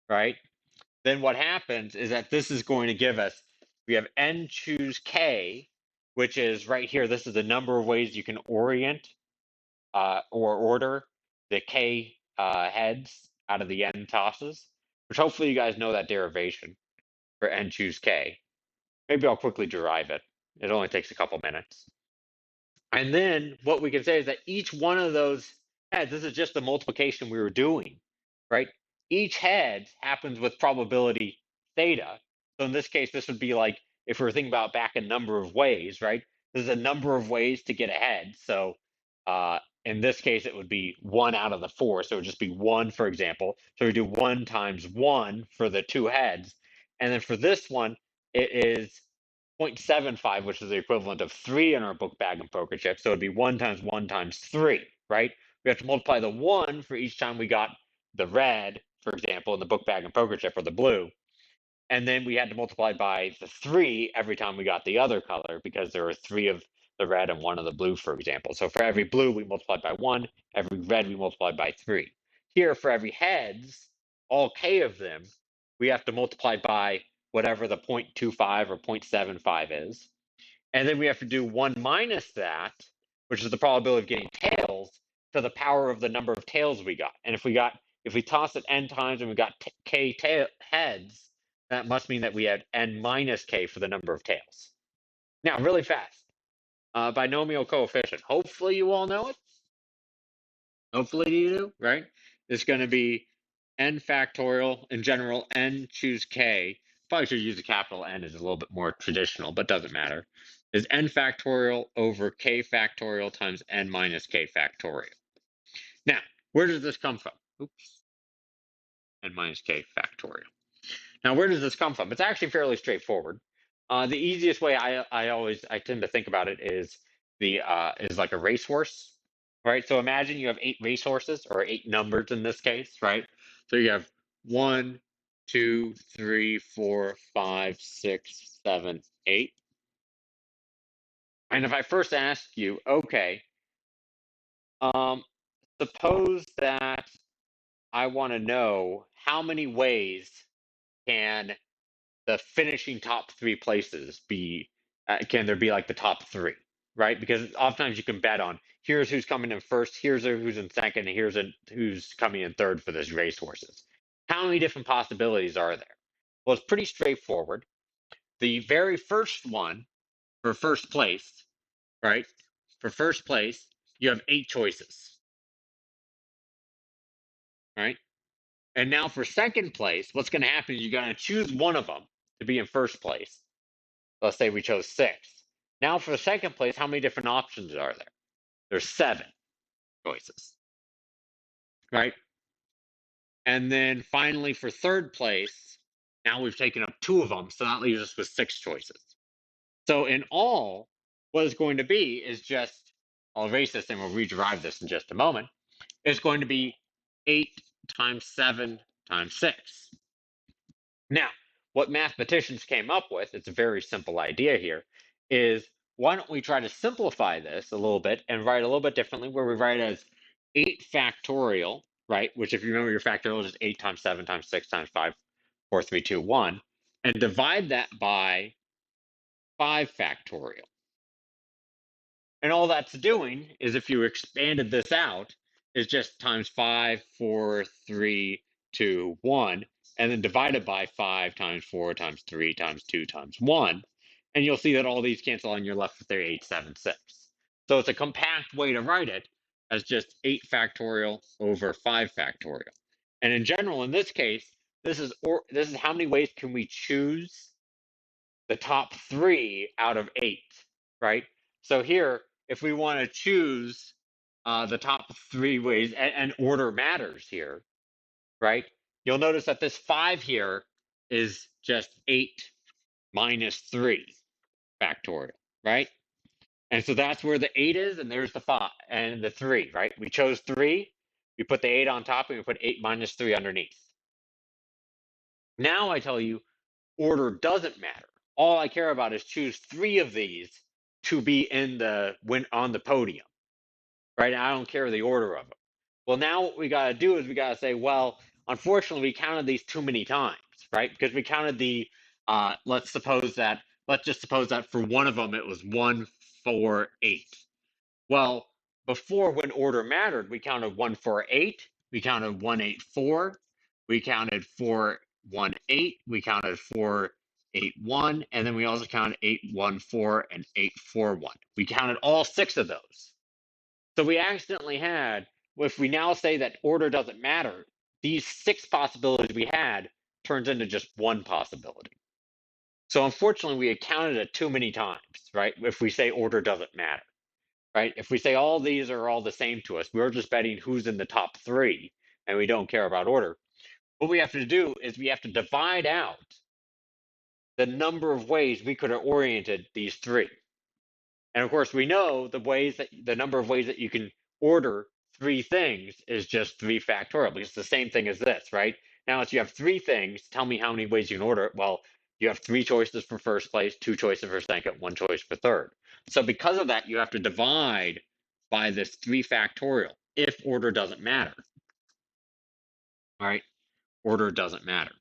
right? Then what happens is that this is going to give us, we have n choose k, which is right here. This is the number of ways you can orient or order the k heads out of the n tosses, which hopefully you guys know that derivation for n choose k. Maybe I'll quickly derive it. It only takes a couple minutes. And then what we can say is that each one of those heads, this is just the multiplication we were doing, right? Each head happens with probability theta. So in this case, this would be like if we were thinking about back a number of ways, right? There's a number of ways to get ahead. So in this case, it would be 1 out of the 4. So it would just be 1, for example. So we do 1 times 1 for the two heads. And then for this one, it is 0.75, which is the equivalent of 3 in our book bag and poker chip. So it'd be 1 times 1 times 3, right? We have to multiply the 1 for each time we got the red, for example, in the book bag and poker chip, or the blue. And then we had to multiply by the 3 every time we got the other color, because there are 3 of the red and 1 of the blue, for example. So for every blue, we multiplied by 1. Every red, we multiplied by 3. Here, for every heads, all k of them, we have to multiply by whatever the 0.25 or 0.75 is. And then we have to do 1 minus that, which is the probability of getting tails, to the power of the number of tails we got. And if we toss it n times and we got k heads, that must mean that we had n minus k for the number of tails. Now, really fast, binomial coefficient. Hopefully you all know it. Hopefully you do, right? It's going to be n factorial. In general, n choose k. Probably should use a capital N, is a little bit more traditional, but doesn't matter. Is n factorial over k factorial times n minus k factorial. Now, where does this come from? Oops. N minus k factorial. Now, where does this come from? It's actually fairly straightforward. The easiest way I tend to think about it is is like a racehorse, right? So imagine you have 8 racehorses, or 8 numbers in this case, right? So you have 1, 2, 3, 4, 5, 6, 7, 8. And if I first ask you, okay, suppose that I want to know how many ways can the finishing top 3 places be, can there be like the top 3, right? Because oftentimes you can bet on, here's who's coming in first, here's who's in second, and here's who's coming in third for this racehorses. How many different possibilities are there? Well, it's pretty straightforward. The very first one for first place, right? For first place, you have 8 choices, right? And now for second place, what's going to happen is you're going to choose one of them to be in first place. Let's say we chose 6. Now for the second place, how many different options are there? There's 7 choices, right? And then finally for third place, Now we've taken up 2 of them, so that leaves us with 6 choices. So in all, what it's going to be is just, I'll erase this and we'll rederive this in just a moment. It's going to be 8 times 7 times 6. Now, what mathematicians came up with, it's a very simple idea here, is why don't we try to simplify this a little bit and write a little bit differently, where we write as 8 factorial, right? Which, if you remember your factorial, is 8 times 7 times 6 times 5, 4, 3, 2, 1, and divide that by 5 factorial. And all that's doing is, if you expanded this out, is just times 5, 4, 3, 2, 1, and then divided by 5 times 4 times 3 times 2 times 1. And you'll see that all these cancel and you're left with their 8, 7, 6. So it's a compact way to write it as just 8 factorial over 5 factorial. And in general, in this case, this is how many ways can we choose the top 3 out of 8, right? So here, if we want to choose the top 3 ways, and order matters here, right? You'll notice that this 5 here is just 8 minus 3 factorial, right? And so that's where the 8 is, and there's the 5 and the 3, right? We chose 3, we put the 8 on top, and we put 8 minus 3 underneath. Now I tell you, order doesn't matter. All I care about is choose 3 of these to be on the podium, right? I don't care the order of them. Well, now what we got to do is we got to say, well, unfortunately, we counted these too many times, right? Because we counted the let's just suppose that for one of them it was 1, 4, 8. Well, before, when order mattered, we counted 1, 4, 8. We counted 1, 8, 4. We counted 4, 1, 8. We counted 4, 8, 1. And then we also counted 8, 1, 4 and 8, 4, 1. We counted all 6 of those. So we accidentally had, if we now say that order doesn't matter, these 6 possibilities we had turns into just 1 possibility. So unfortunately, we had counted it too many times, right? If we say order doesn't matter. Right? If we say all these are all the same to us, we're just betting who's in the top 3, and we don't care about order. What we have to do is we have to divide out the number of ways we could have oriented these 3. And of course, we know the number of ways that you can order 3 things is just 3 factorial. It's the same thing as this, right? Now, if you have 3 things, tell me how many ways you can order it. Well, you have 3 choices for first place, 2 choices for second, 1 choice for third. So because of that, you have to divide by this 3 factorial if order doesn't matter. All right, order doesn't matter.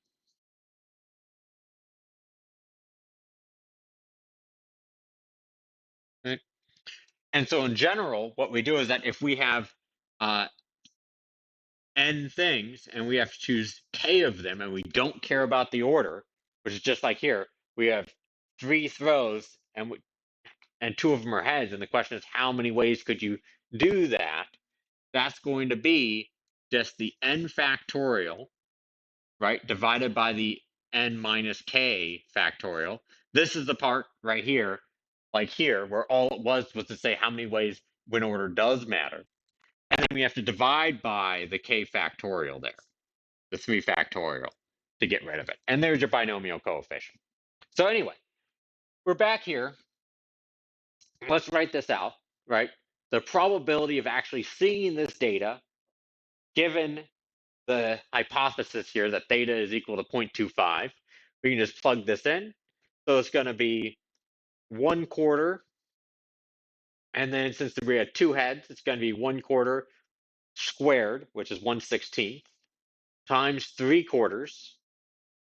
Right? And so in general, what we do is that if we have n things and we have to choose k of them and we don't care about the order, which is just like here, we have 3 throws and 2 of them are heads, and the question is how many ways could you do that? That's going to be just the n factorial, right, divided by the n minus k factorial. This is the part right here, like here, where all it was to say how many ways when order does matter. And then we have to divide by the k factorial there, the 3 factorial, to get rid of it. And there's your binomial coefficient. So anyway, we're back here. Let's write this out, right? The probability of actually seeing this data, given the hypothesis here that theta is equal to 0.25, we can just plug this in. So it's going to be 1/4. And then since we had 2 heads, it's going to be 1/4 squared, which is 1/16, times 3/4,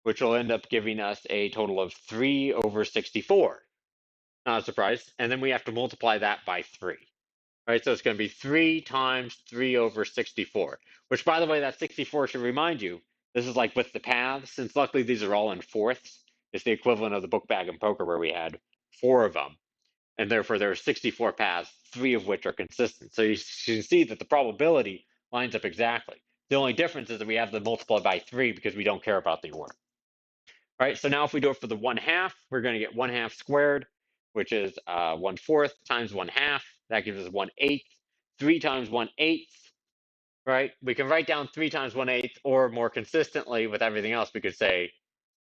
which will end up giving us a total of 3 over 64. Not a surprise. And then we have to multiply that by 3. Right, so it's going to be 3 times 3 over 64, which, by the way, that 64 should remind you, this is like with the paths, since luckily these are all in fourths. It's the equivalent of the book bag and poker where we had 4 of them. And therefore, there are 64 paths, 3 of which are consistent. So you can see that the probability lines up exactly. The only difference is that we have to multiply by 3 because we don't care about the order. All right, so now if we do it for the 1/2, we're going to get 1/2 squared, which is 1/4 times 1/2. That gives us 1/8. 3 times 1/8, right? We can write down 3 times 1/8, or more consistently with everything else, we could say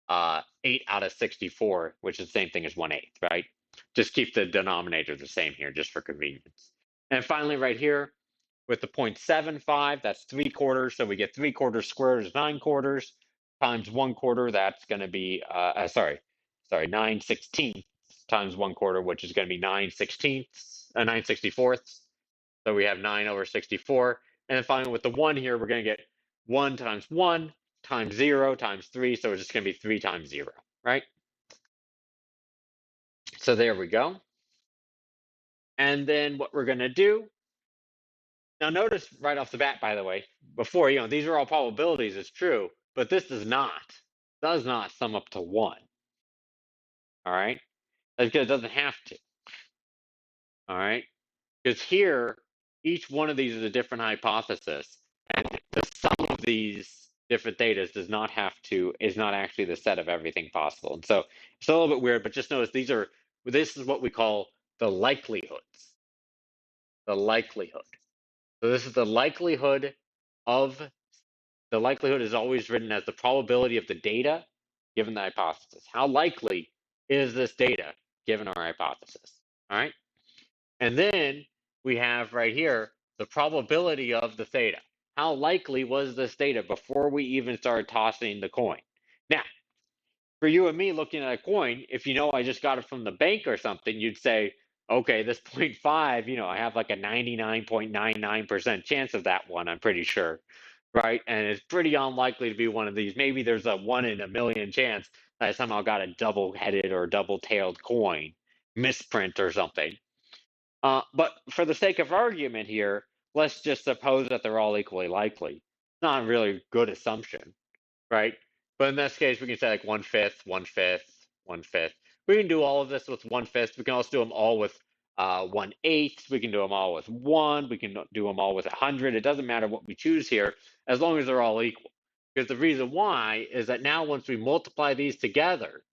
8 out of 64, which is the same thing as 1/8, right? Just keep the denominator the same here, just for convenience. And finally, right here, with the 0.75, that's 3/4, so we get 3/4 squared is 9/4, times 1/4, that's going to be, 9/16 times 1/4, which is going to be 9/64. So we have 9/64. And then finally, with the 1 here, we're going to get 1 times 1 times 0 times 3, so it's just going to be 3 times 0, right? So there we go. And then what we're going to do, now notice right off the bat, by the way, before, these are all probabilities, it's true, but this does not sum up to 1, all right? That's because it doesn't have to, all right? Because here, each one of these is a different hypothesis, and the sum of these different thetas is not actually the set of everything possible. And so it's a little bit weird, but just notice this is what we call the likelihoods. The likelihood. So this is the likelihood is always written as the probability of the data given the hypothesis. How likely is this data given our hypothesis? All right. And then we have right here the probability of the theta. How likely was this theta before we even started tossing the coin? Now, for you and me looking at a coin, if I just got it from the bank or something, you'd say, okay, this 0.5, I have like a 99.99% chance of that one, I'm pretty sure, right? And it's pretty unlikely to be one of these. Maybe there's a 1 in a million chance that I somehow got a double-headed or double-tailed coin, misprint or something. But for the sake of argument here, let's just suppose that they're all equally likely. It's not a really good assumption, right? But in this case, we can say like 1/5, 1/5, 1/5. We can do all of this with 1/5. We can also do them all with 1/8. We can do them all with 1. We can do them all with 100. It doesn't matter what we choose here, as long as they're all equal. Because the reason why is that now once we multiply these together,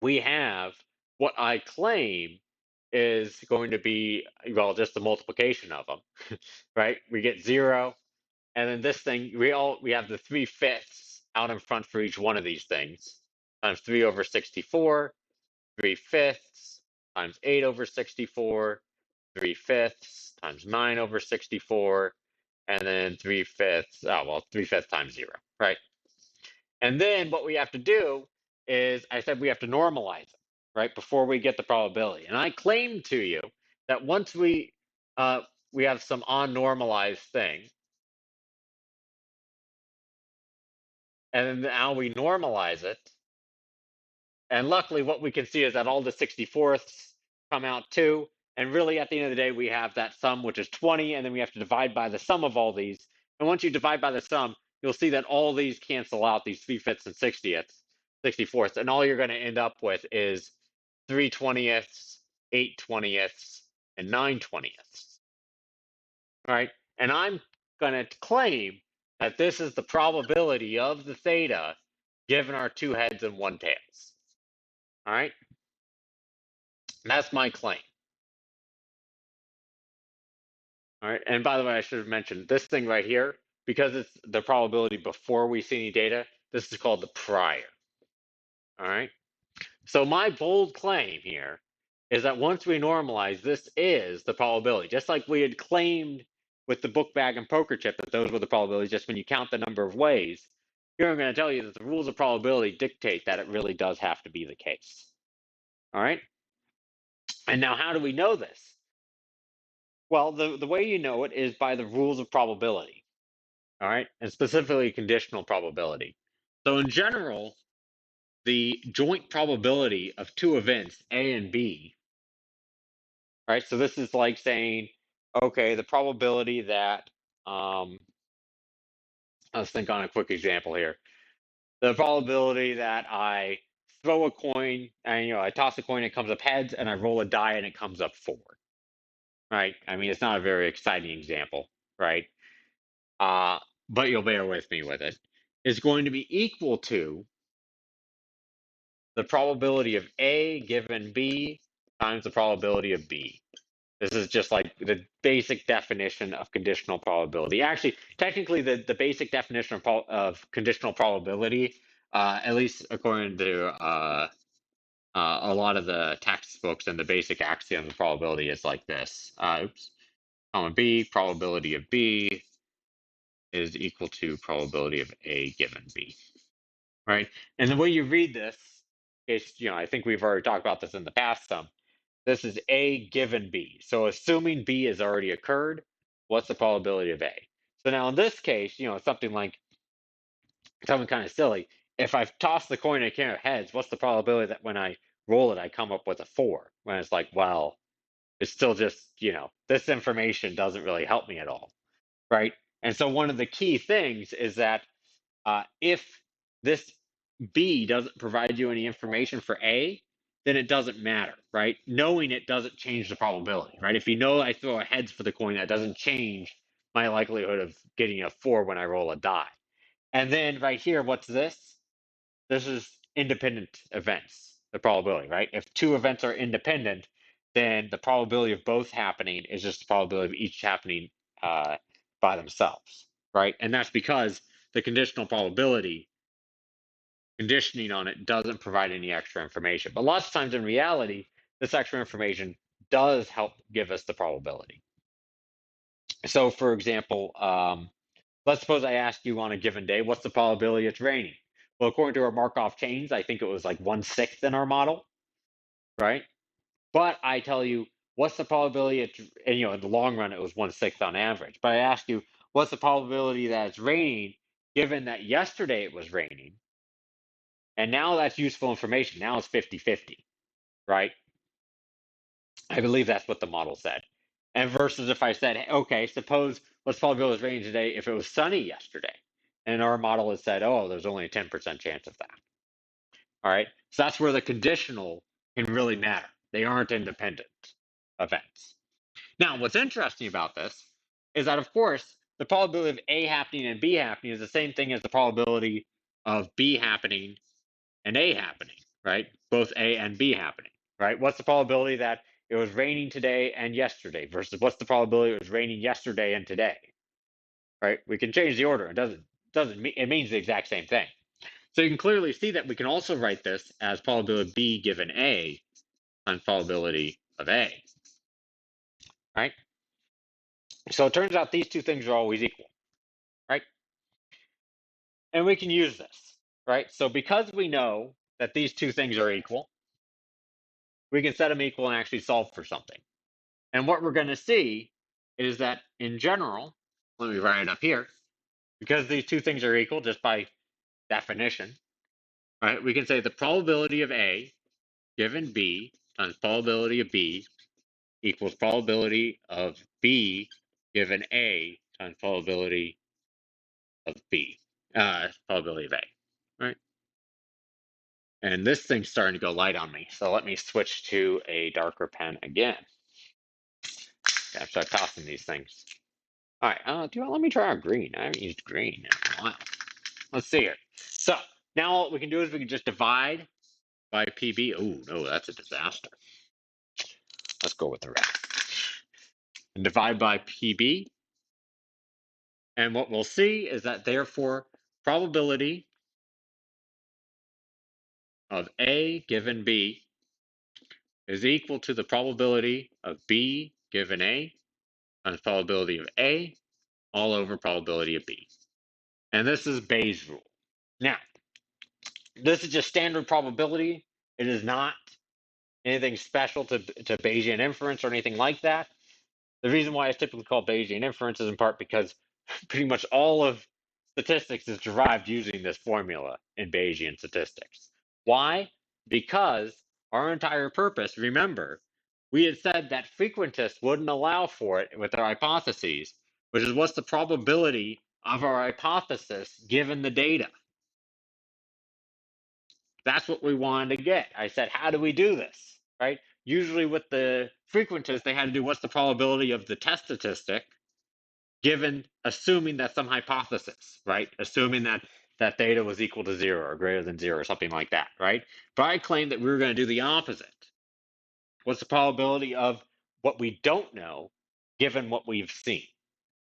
we have what I claim is going to be, well, just the multiplication of them, right? We get 0, and then this thing, we have the 3/5 out in front for each one of these things, times 3/64, 3/5 times 8/64, 3/5 times 9/64, and then 3/5, 3/5 times 0, right? And then what we have to do is, I said we have to normalize it, right, before we get the probability. And I claim to you that once we have some unnormalized thing, and then now we normalize it, and luckily what we can see is that all the 64ths come out too, and really at the end of the day we have that sum, which is 20, and then we have to divide by the sum of all these. And once you divide by the sum, you'll see that all these cancel out, these 3/5 and 64ths, and all you're going to end up with is 3/20ths, 8/20ths, and 9/20ths. All right, and I'm going to claim that this is the probability of the theta given our 2 heads and 1 tails. All right, that's my claim. All right, and by the way, I should have mentioned this thing right here, because it's the probability before we see any data, this is called the prior. All right, so my bold claim here is that once we normalize, this is the probability. Just like we had claimed with the book bag and poker chip that those were the probabilities just when you count the number of ways, here I'm going to tell you that the rules of probability dictate that it really does have to be the case. All right, and now how do we know this? Well, the way you know it is by the rules of probability. All right, and specifically conditional probability. So in general, the joint probability of 2 events, A and B, right? So this is like saying, okay, the probability that, let's think on a quick example here. The probability that I throw a coin and, I toss a coin, it comes up heads, and I roll a die and it comes up 4, right? I mean, it's not a very exciting example, right? But you'll bear with me with it. Is going to be equal to the probability of A given B times the probability of B. This is just like the basic definition of conditional probability. Actually, technically, the basic definition of conditional probability at least according to a lot of the textbooks, and the basic axiom of probability is like this. Comma B, probability of B is equal to probability of A given B, right? And the way you read this is, I think we've already talked about this in the past some. This is A given B. So assuming B has already occurred, what's the probability of A? So now in this case, something like something kind of silly. If I've tossed the coin and it came out heads, what's the probability that when I roll it, I come up with a 4? When it's like, well, it's still just, this information doesn't really help me at all, right? And so one of the key things is that if this B doesn't provide you any information for A, then it doesn't matter, right? Knowing it doesn't change the probability, right? If you know I throw a heads for the coin, that doesn't change my likelihood of getting a 4 when I roll a die. And then right here, what's this? This is independent events, the probability, right? If two events are independent, then the probability of both happening is just the probability of each happening by themselves, right? And that's because the conditional probability conditioning on it doesn't provide any extra information. But lots of times in reality, this extra information does help give us the probability. So for example, let's suppose I ask you on a given day, what's the probability it's raining? Well, according to our Markov chains, I think it was like 1/6 in our model, right? But I tell you, what's the probability it's, and in the long run, it was 1/6 on average. But I ask you, what's the probability that it's raining, given that yesterday it was raining? And now that's useful information. Now it's 50-50, right? I believe that's what the model said. And versus if I said, okay, suppose what's the probability it's raining today if it was sunny yesterday? And our model has said, oh, there's only a 10% chance of that. All right. So that's where the conditional can really matter. They aren't independent events. Now, what's interesting about this is that, of course, the probability of A happening and B happening is the same thing as the probability of B happening and A happening, right? Both A and B happening, right? What's the probability that it was raining today and yesterday versus what's the probability it was raining yesterday and today, right? We can change the order. It means the exact same thing. So you can clearly see that we can also write this as probability of B given A times probability of A, right? So it turns out these two things are always equal, right? And we can use this, right? So because we know that these two things are equal, we can set them equal and actually solve for something. And what we're going to see is that in general, let me write it up here, because these two things are equal just by definition, right? We can say the probability of A given B times probability of B equals probability of B given A times probability of B, probability of A, right? And this thing's starting to go light on me, so let me switch to a darker pen again. Gotta start tossing these things. All right, let me try our green. I haven't used green in a while. Let's see here. So now what we can do is we can just divide by PB. Oh no, that's a disaster. Let's go with the red. And divide by PB. And what we'll see is that therefore probability of A given B is equal to the probability of B given A times probability of A all over probability of B. And this is Bayes' rule. Now, this is just standard probability. It is not anything special to Bayesian inference or anything like that. The reason why it's typically called Bayesian inference is in part because pretty much all of statistics is derived using this formula in Bayesian statistics. Why? Because our entire purpose, remember, we had said that frequentists wouldn't allow for it with their hypotheses, which is what's the probability of our hypothesis given the data. That's what we wanted to get. I said, how do we do this, right? Usually with the frequentists, they had to do what's the probability of the test statistic given, assuming that some hypothesis, right? Assuming that that theta was equal to 0 or greater than 0 or something like that, right? But I claimed that we were going to do the opposite. What's the probability of what we don't know given what we've seen,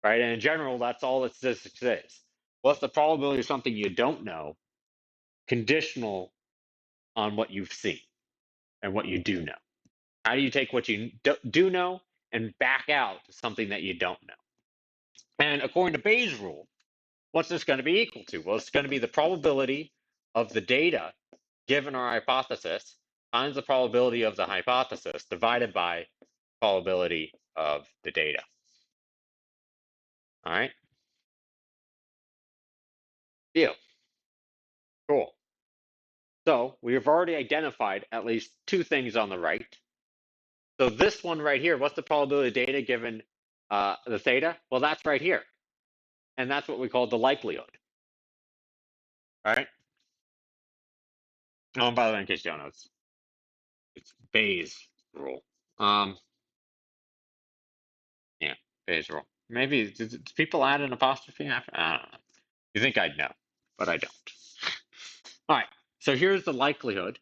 right? And in general, that's all that statistics is. What's the probability of something you don't know conditional on what you've seen and what you do know. How do you take what you do know and back out something that you don't know? And according to Bayes' rule, what's this going to be equal to? Well, it's going to be the probability of the data given our hypothesis times the probability of the hypothesis divided by probability of the data. All right? Deal. Cool. So we have already identified at least two things on the right. So this one right here, what's the probability of data given the theta? Well, that's right here. And that's what we call the likelihood. All right? Oh, and by the way, in case you don't know, it's Bayes' rule. Yeah, Bayes' rule. Maybe do people add an apostrophe after? I don't know. You think I'd know, but I don't. All right, so here's the likelihood.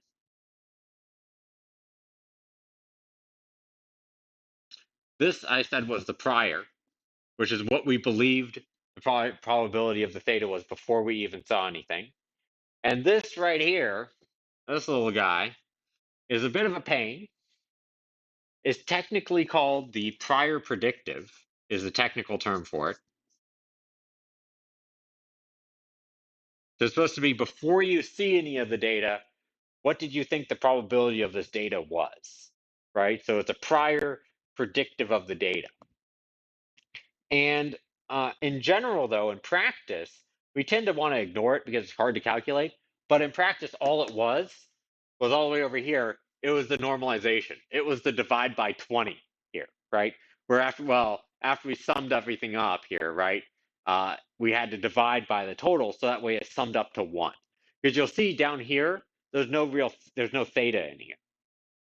This I said was the prior, which is what we believed the probability of the theta was before we even saw anything. And this right here, this little guy, is a bit of a pain. It's technically called the prior predictive, is the technical term for it. So it's supposed to be before you see any of the data, what did you think the probability of this data was, right? So it's a prior predictive of the data. And in general, though, in practice, we tend to want to ignore it because it's hard to calculate. But in practice, all it was all the way over here. It was the normalization. It was the divide by 20 here, right? Where after we summed everything up here, right, we had to divide by the total, so that way it summed up to 1. Because you'll see down here, there's no theta in here.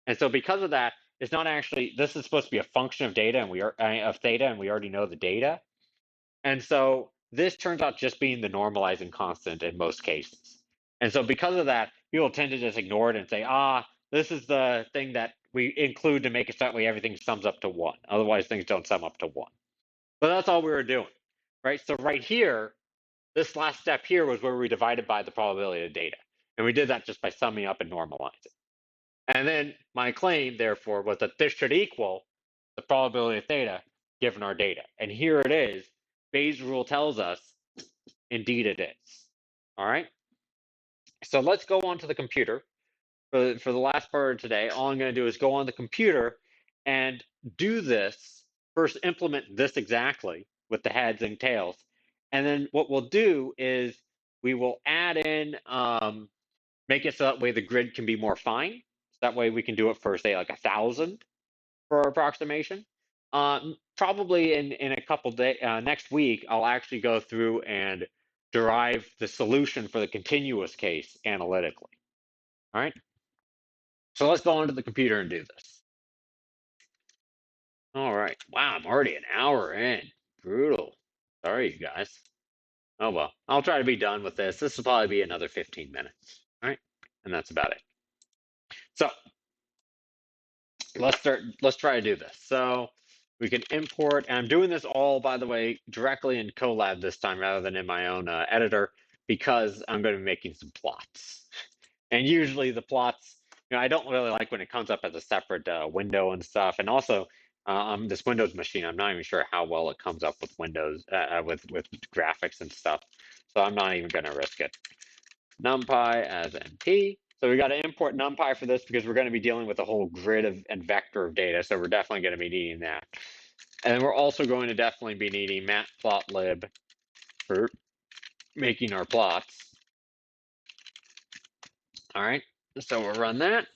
And so because of that, it's not actually, this is supposed to be a function of data, and of theta, and we already know the data. And so this turns out just being the normalizing constant in most cases. And so because of that, people tend to just ignore it and say, this is the thing that we include to make it so that way everything sums up to 1. Otherwise, things don't sum up to 1. But that's all we were doing, right? So right here, this last step here was where we divided by the probability of data. And we did that just by summing up and normalizing. And then my claim, therefore, was that this should equal the probability of theta given our data. And here it is. Bayes' rule tells us, indeed it is. All right. So let's go on to the computer. For the last part of today, all I'm going to do is go on the computer and do this. First, implement this exactly with the heads and tails. And then what we'll do is we will add in, make it so that way the grid can be more fine. So that way we can do it for, say, like 1,000 for our approximation. Probably in a couple days, next week, I'll actually go through and derive the solution for the continuous case analytically. All right. So let's go onto the computer and do this. All right. Wow, I'm already an hour in. Brutal. Sorry, you guys. Oh well, I'll try to be done with this. This will probably be another 15 minutes. All right. And that's about it. So let's try to do this. So we can import, and I'm doing this all, by the way, directly in Colab this time rather than in my own editor, because I'm going to be making some plots. And usually the plots, I don't really like when it comes up as a separate window and stuff. And also, this Windows machine, I'm not even sure how well it comes up with Windows, with graphics and stuff. So I'm not even going to risk it. NumPy as NP. So we got to import NumPy for this because we're going to be dealing with a whole grid and vector of data. So we're definitely going to be needing that. And we're also going to definitely be needing matplotlib for making our plots. All right, so we'll run that.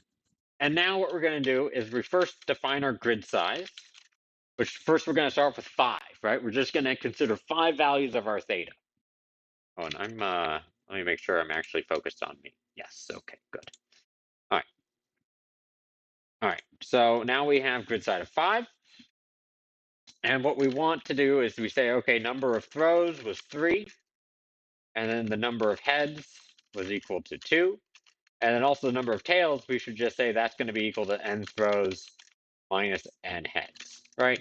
And now what we're going to do is we first define our grid size, which first we're going to start with 5, right? We're just going to consider 5 values of our theta. Oh, and I'm, let me make sure I'm actually focused on me. Yes, okay, good. All right. All right, so now we have grid size of 5. And what we want to do is we say, okay, number of throws was 3. And then the number of heads was equal to 2. And then also the number of tails, we should just say that's going to be equal to n throws minus n heads, right?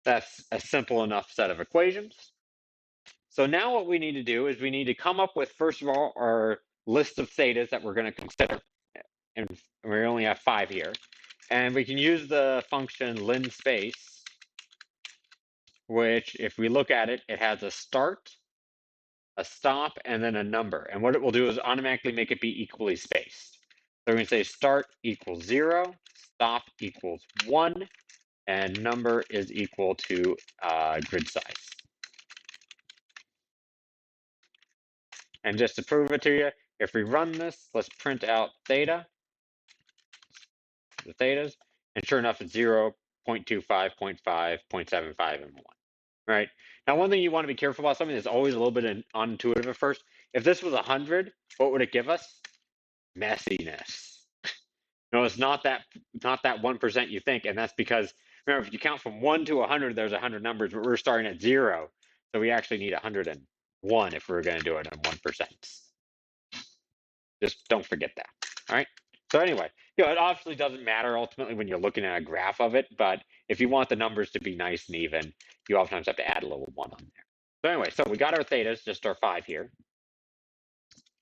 That's a simple enough set of equations. So now what we need to do is we need to come up with, first of all, our list of thetas that we're going to consider. And we only have 5 here. And we can use the function linspace, which if we look at it, it has a start, a stop, and then a number. And what it will do is automatically make it be equally spaced. So we're going to say start equals 0, stop equals 1, and number is equal to grid size. And just to prove it to you, if we run this, let's print out theta, the thetas, and sure enough, it's 0, 0.25, 0.5, 0.75, and 1. Right? Now, one thing you want to be careful about, something that's always a little bit unintuitive at first, if this was 100, what would it give us? Messiness. No, it's not that 1% you think, and that's because, remember, if you count from 1 to 100, there's 100 numbers, but we're starting at 0, so we actually need 101 if we're going to do it in 1%. Just don't forget that. All right. So anyway, it obviously doesn't matter ultimately when you're looking at a graph of it, but if you want the numbers to be nice and even, you oftentimes have to add a little 1 on there. So anyway, so we got our thetas, just our 5 here.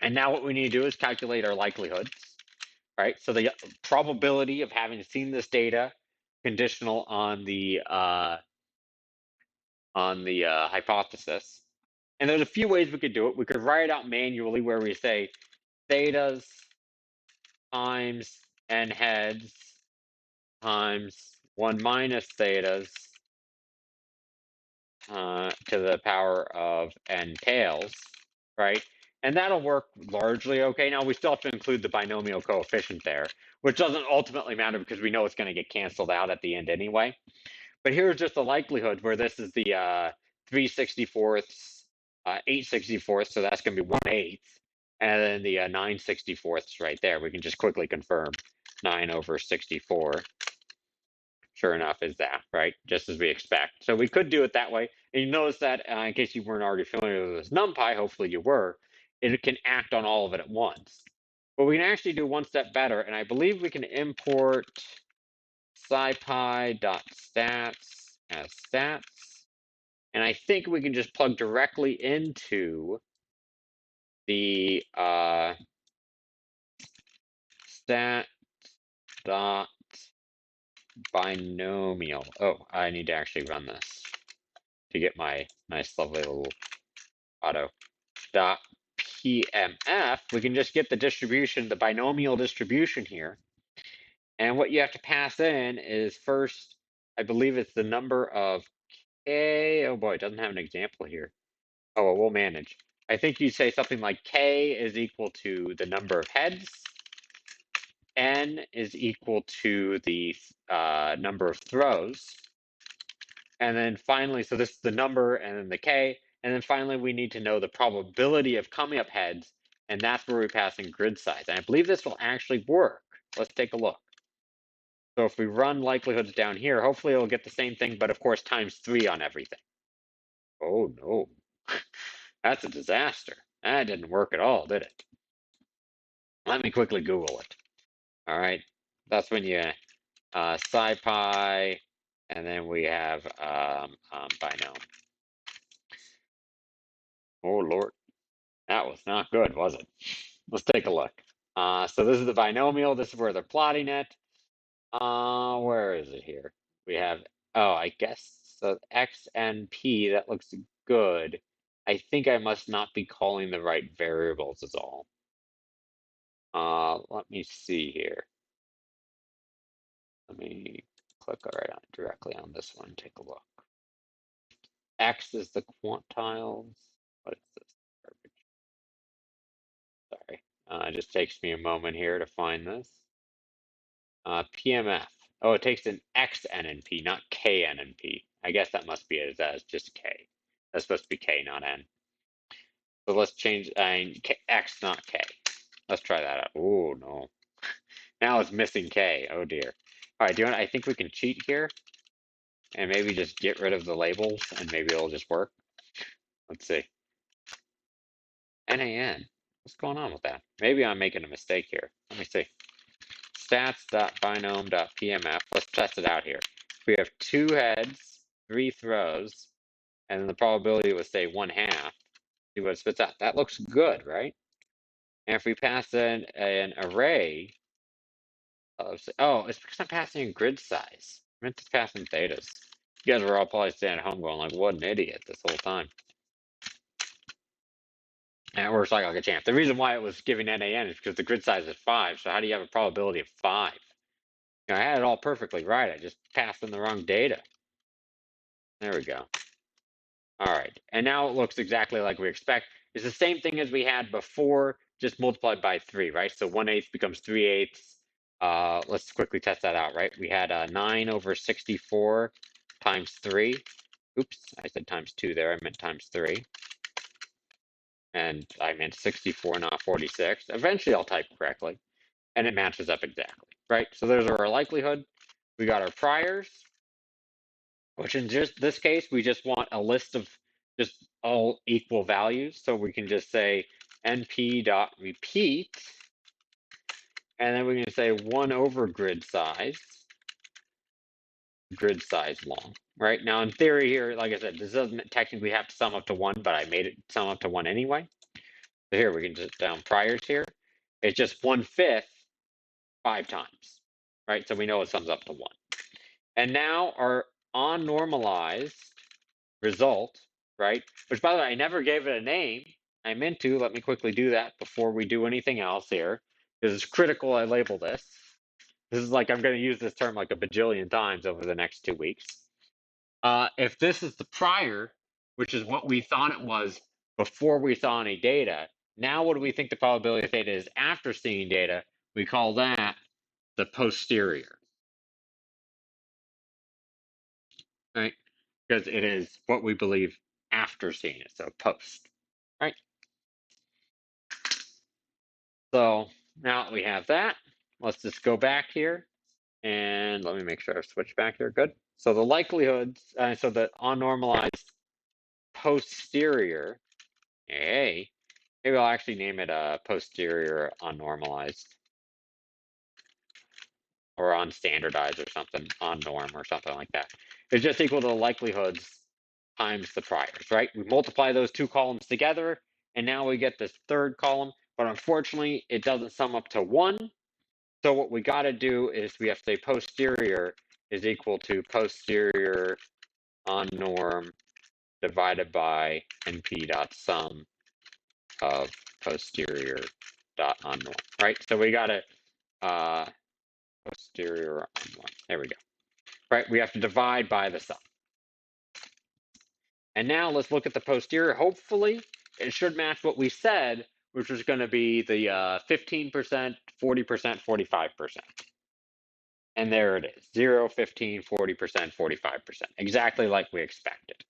And now what we need to do is calculate our likelihoods. All right. So the probability of having seen this data conditional on the hypothesis. And there's a few ways we could do it. We could write it out manually where we say thetas times n heads times 1 minus thetas to the power of n tails, right? And that'll work largely okay. Now, we still have to include the binomial coefficient there, which doesn't ultimately matter because we know it's going to get canceled out at the end anyway. But here's just the likelihood where this is the 3/64ths, 8/64ths, so that's going to be 1/8, and then the 9/64ths right there. We can just quickly confirm 9/64. Sure enough, is that, right? Just as we expect. So we could do it that way. And you notice that, in case you weren't already familiar with this NumPy, hopefully you were, it can act on all of it at once. But we can actually do one step better, and I believe we can import scipy.stats as stats. And I think we can just plug directly into the stat dot binomial. Oh, I need to actually run this to get my nice lovely little auto dot PMF. We can just get the distribution, the binomial distribution here. And what you have to pass in is first, I believe it's the number of K. Oh boy, it doesn't have an example here. Oh, well, we'll manage. I think you say something like K is equal to the number of heads. N is equal to the number of throws. And then finally, so this is the number and then the K. And then finally, we need to know the probability of coming up heads. And that's where we pass in grid size. And I believe this will actually work. Let's take a look. So if we run likelihoods down here, hopefully it'll get the same thing, but of course times 3 on everything. Oh no, that's a disaster. That didn't work at all, did it? Let me quickly Google it. All right, that's when you scipy, and then we have binom. Oh Lord, that was not good, was it? Let's take a look. So this is the binomial. This is where they're plotting it. Where is it here? We have, oh, I guess, so X and P, that looks good. I think I must not be calling the right variables is all. Let me see here. Let me click directly on this one, take a look. X is the quantiles. What is this garbage? Sorry. It just takes me a moment here to find this. PMF. Oh, it takes an X N and P, not K N and P. I guess that must be it. That's just K. That's supposed to be K, not N. So let's change X, not K. Let's try that out. Oh no. Now it's missing K. Oh dear. All right, I think we can cheat here and maybe just get rid of the labels and maybe it'll just work. Let's see. NaN. What's going on with that? Maybe I'm making a mistake here. Let me see. Stats.binom.pmf. Let's test it out here. If we have 2 heads, 3 throws, and then the probability would say 1/2. See what it spits out. That looks good, right? And if we pass in an array of, oh, it's because I'm passing in grid size. I meant to pass in thetas. You guys were all probably staying at home going like, what an idiot this whole time. And it works like a champ. The reason why it was giving NaN is because the grid size is 5. So how do you have a probability of 5? You know, I had it all perfectly right. I just passed in the wrong data. There we go. All right. And now it looks exactly like we expect. It's the same thing as we had before, just multiplied by 3, right? So 1/8 becomes 3/8. Let's quickly test that out, right? We had 9 over 64 times 3. Oops, I said times 2 there. I meant times 3. And I meant 64, not 46. Eventually I'll type correctly. And it matches up exactly, right? So there's our likelihood. We got our priors, which in just this case, we just want a list of just all equal values. So we can just say np.repeat, and then we can say 1 over grid size long, right? Now, in theory here, like I said, this doesn't technically have to sum up to 1, but I made it sum up to 1 anyway. So here, we can just down priors here. It's just 1/5 5 times, right? So we know it sums up to 1. And now our on-normalized result, right? Which, by the way, I never gave it a name. I meant to. Let me quickly do that before we do anything else here. Because it's critical I label this. This is like I'm going to use this term like a bajillion times over the next 2 weeks. If this is the prior, which is what we thought it was before we saw any data, now what do we think the probability of theta is after seeing data? We call that the posterior, right? Because it is what we believe after seeing it, so post, right? So now that we have that, let's just go back here and let me make sure I switch back here. Good. So the likelihoods, so the unnormalized posterior, hey, maybe I'll actually name it a posterior unnormalized or unstandardized or something, on norm or something like that. It's just equal to the likelihoods times the priors, right? We multiply those 2 columns together, and now we get this third column, but unfortunately, it doesn't sum up to 1. So what we got to do is we have to say posterior is equal to posterior on norm divided by np dot sum of posterior dot on norm, right? So we got to posterior on norm. There we go. Right? We have to divide by the sum. And now let's look at the posterior. Hopefully, it should match what we said, which was going to be the 15%, 40%, 45%. And there it is, 0, 15, 40%, 45%, exactly like we expected.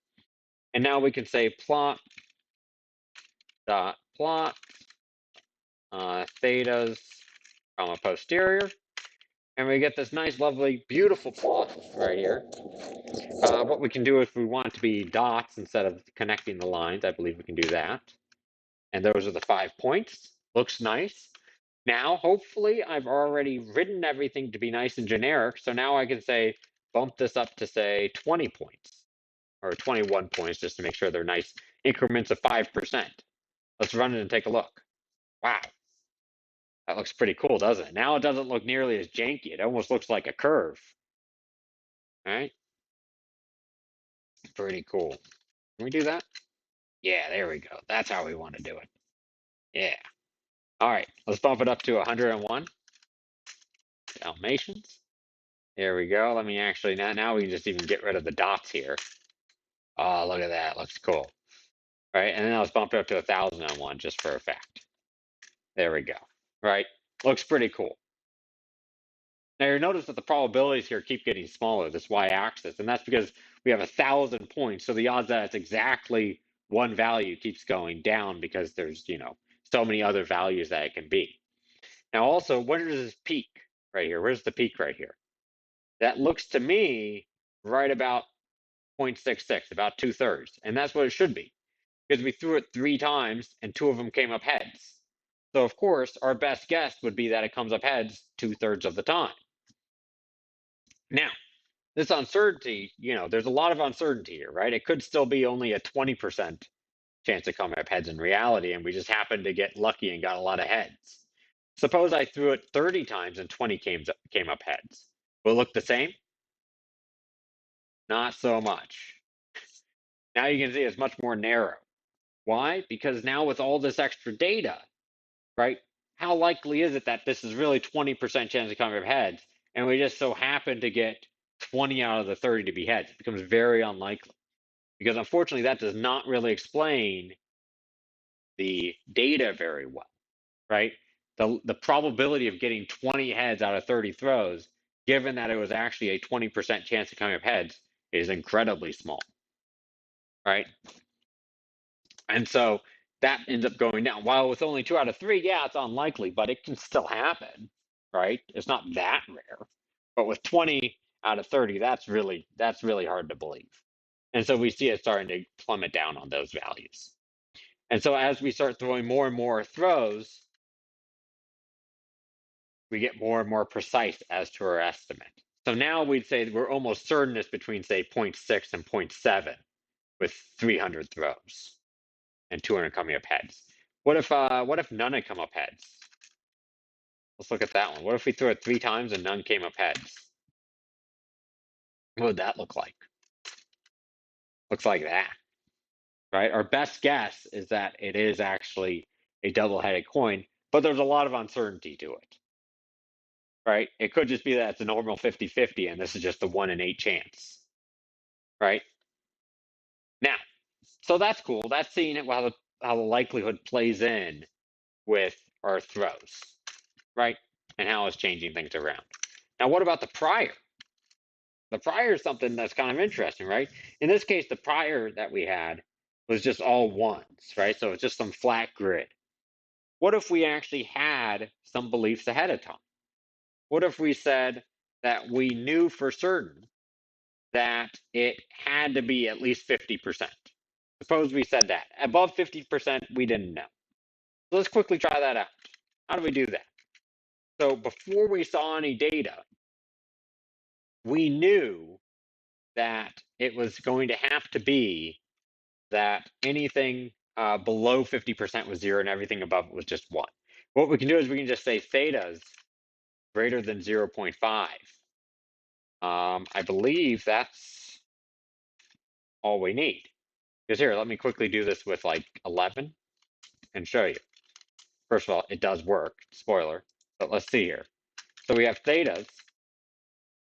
And now we can say plot dot plot thetas, comma posterior, and we get this nice, lovely, beautiful plot right here. What we can do if we want it to be dots instead of connecting the lines, I believe we can do that. And those are the 5 points. Looks nice. Now, hopefully, I've already written everything to be nice and generic, so now I can say bump this up to, say, 20 points, or 21 points, just to make sure they're nice increments of 5%. Let's run it and take a look. Wow. That looks pretty cool, doesn't it? Now it doesn't look nearly as janky. It almost looks like a curve. All right? Pretty cool. Can we do that? Yeah, there we go. That's how we want to do it. Yeah. All right, let's bump it up to 101 Dalmatians. There we go. Let me actually, now we can just even get rid of the dots here. Oh, look at that. Looks cool. Right, and then let's bump it up to 1001 just for effect. There we go. Right, looks pretty cool. Now you notice that the probabilities here keep getting smaller, this y-axis, and that's because we have 1,000 points. So the odds that it's exactly one value keeps going down because there's, so many other values that it can be. Now also, where does this peak right here? Where's the peak right here? That looks to me right about 0.66, about 2/3. And that's what it should be because we threw it 3 times and 2 of them came up heads. So of course, our best guess would be that it comes up heads 2/3 of the time. Now, this uncertainty, there's a lot of uncertainty here, right? It could still be only a 20% chance of coming up heads in reality, and we just happened to get lucky and got a lot of heads. Suppose I threw it 30 times and 20 came up heads. Will it look the same? Not so much. Now you can see it's much more narrow. Why? Because now with all this extra data, right, how likely is it that this is really 20% chance of coming up heads, and we just so happen to get 20 out of the 30 to be heads? It becomes very unlikely, because unfortunately that does not really explain the data very well, right? The probability of getting 20 heads out of 30 throws, given that it was actually a 20% chance of coming up heads, is incredibly small, right? And so that ends up going down. While with only 2 out of 3, yeah, it's unlikely, but it can still happen, right? It's not that rare. But with 20 out of 30, that's really hard to believe. And so we see it starting to plummet down on those values. And so as we start throwing more and more throws, we get more and more precise as to our estimate. So now we'd say we're almost certain it's between, say, 0.6 and 0.7 with 300 throws and 200 coming up heads. What if none had come up heads? Let's look at that one. What if we threw it 3 times and none came up heads? What would that look like? Looks like that, right? Our best guess is that it is actually a double-headed coin, but there's a lot of uncertainty to it, right? It could just be that it's a normal 50-50 and this is just a 1 in 8 chance, right? Now, so that's cool. That's seeing it how the likelihood plays in with our throws, right? And how it's changing things around. Now, what about the prior? The prior is something that's kind of interesting, right? In this case, the prior that we had was just all ones, right? So it's just some flat grid. What if we actually had some beliefs ahead of time? What if we said that we knew for certain that it had to be at least 50%? Suppose we said that. Above 50%, we didn't know. So let's quickly try that out. How do we do that? So before we saw any data, we knew that it was going to have to be that anything below 50% was 0 and everything above it was just 1. What we can do is we can just say theta's greater than 0.5. I believe that's all we need. Because here, let me quickly do this with like 11 and show you. First of all, it does work, spoiler, but let's see here. So we have theta's,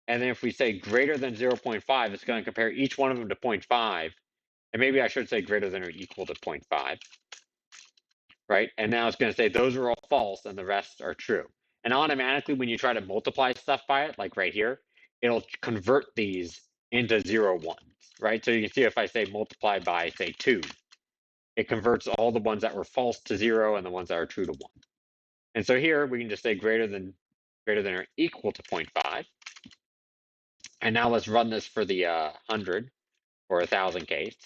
and then if we say greater than 0.5, it's going to compare each one of them to 0.5, and maybe I should say greater than or equal to 0.5, right? And now it's going to say those are all false and the rest are true. And automatically, when you try to multiply stuff by it, like right here, it'll convert these into 0 ones, right? So you can see if I say multiply by, say, 2, it converts all the ones that were false to 0 and the ones that are true to 1. And so here we can just say greater than or equal to 0.5. And now let's run this for the 100 or 1,000 case.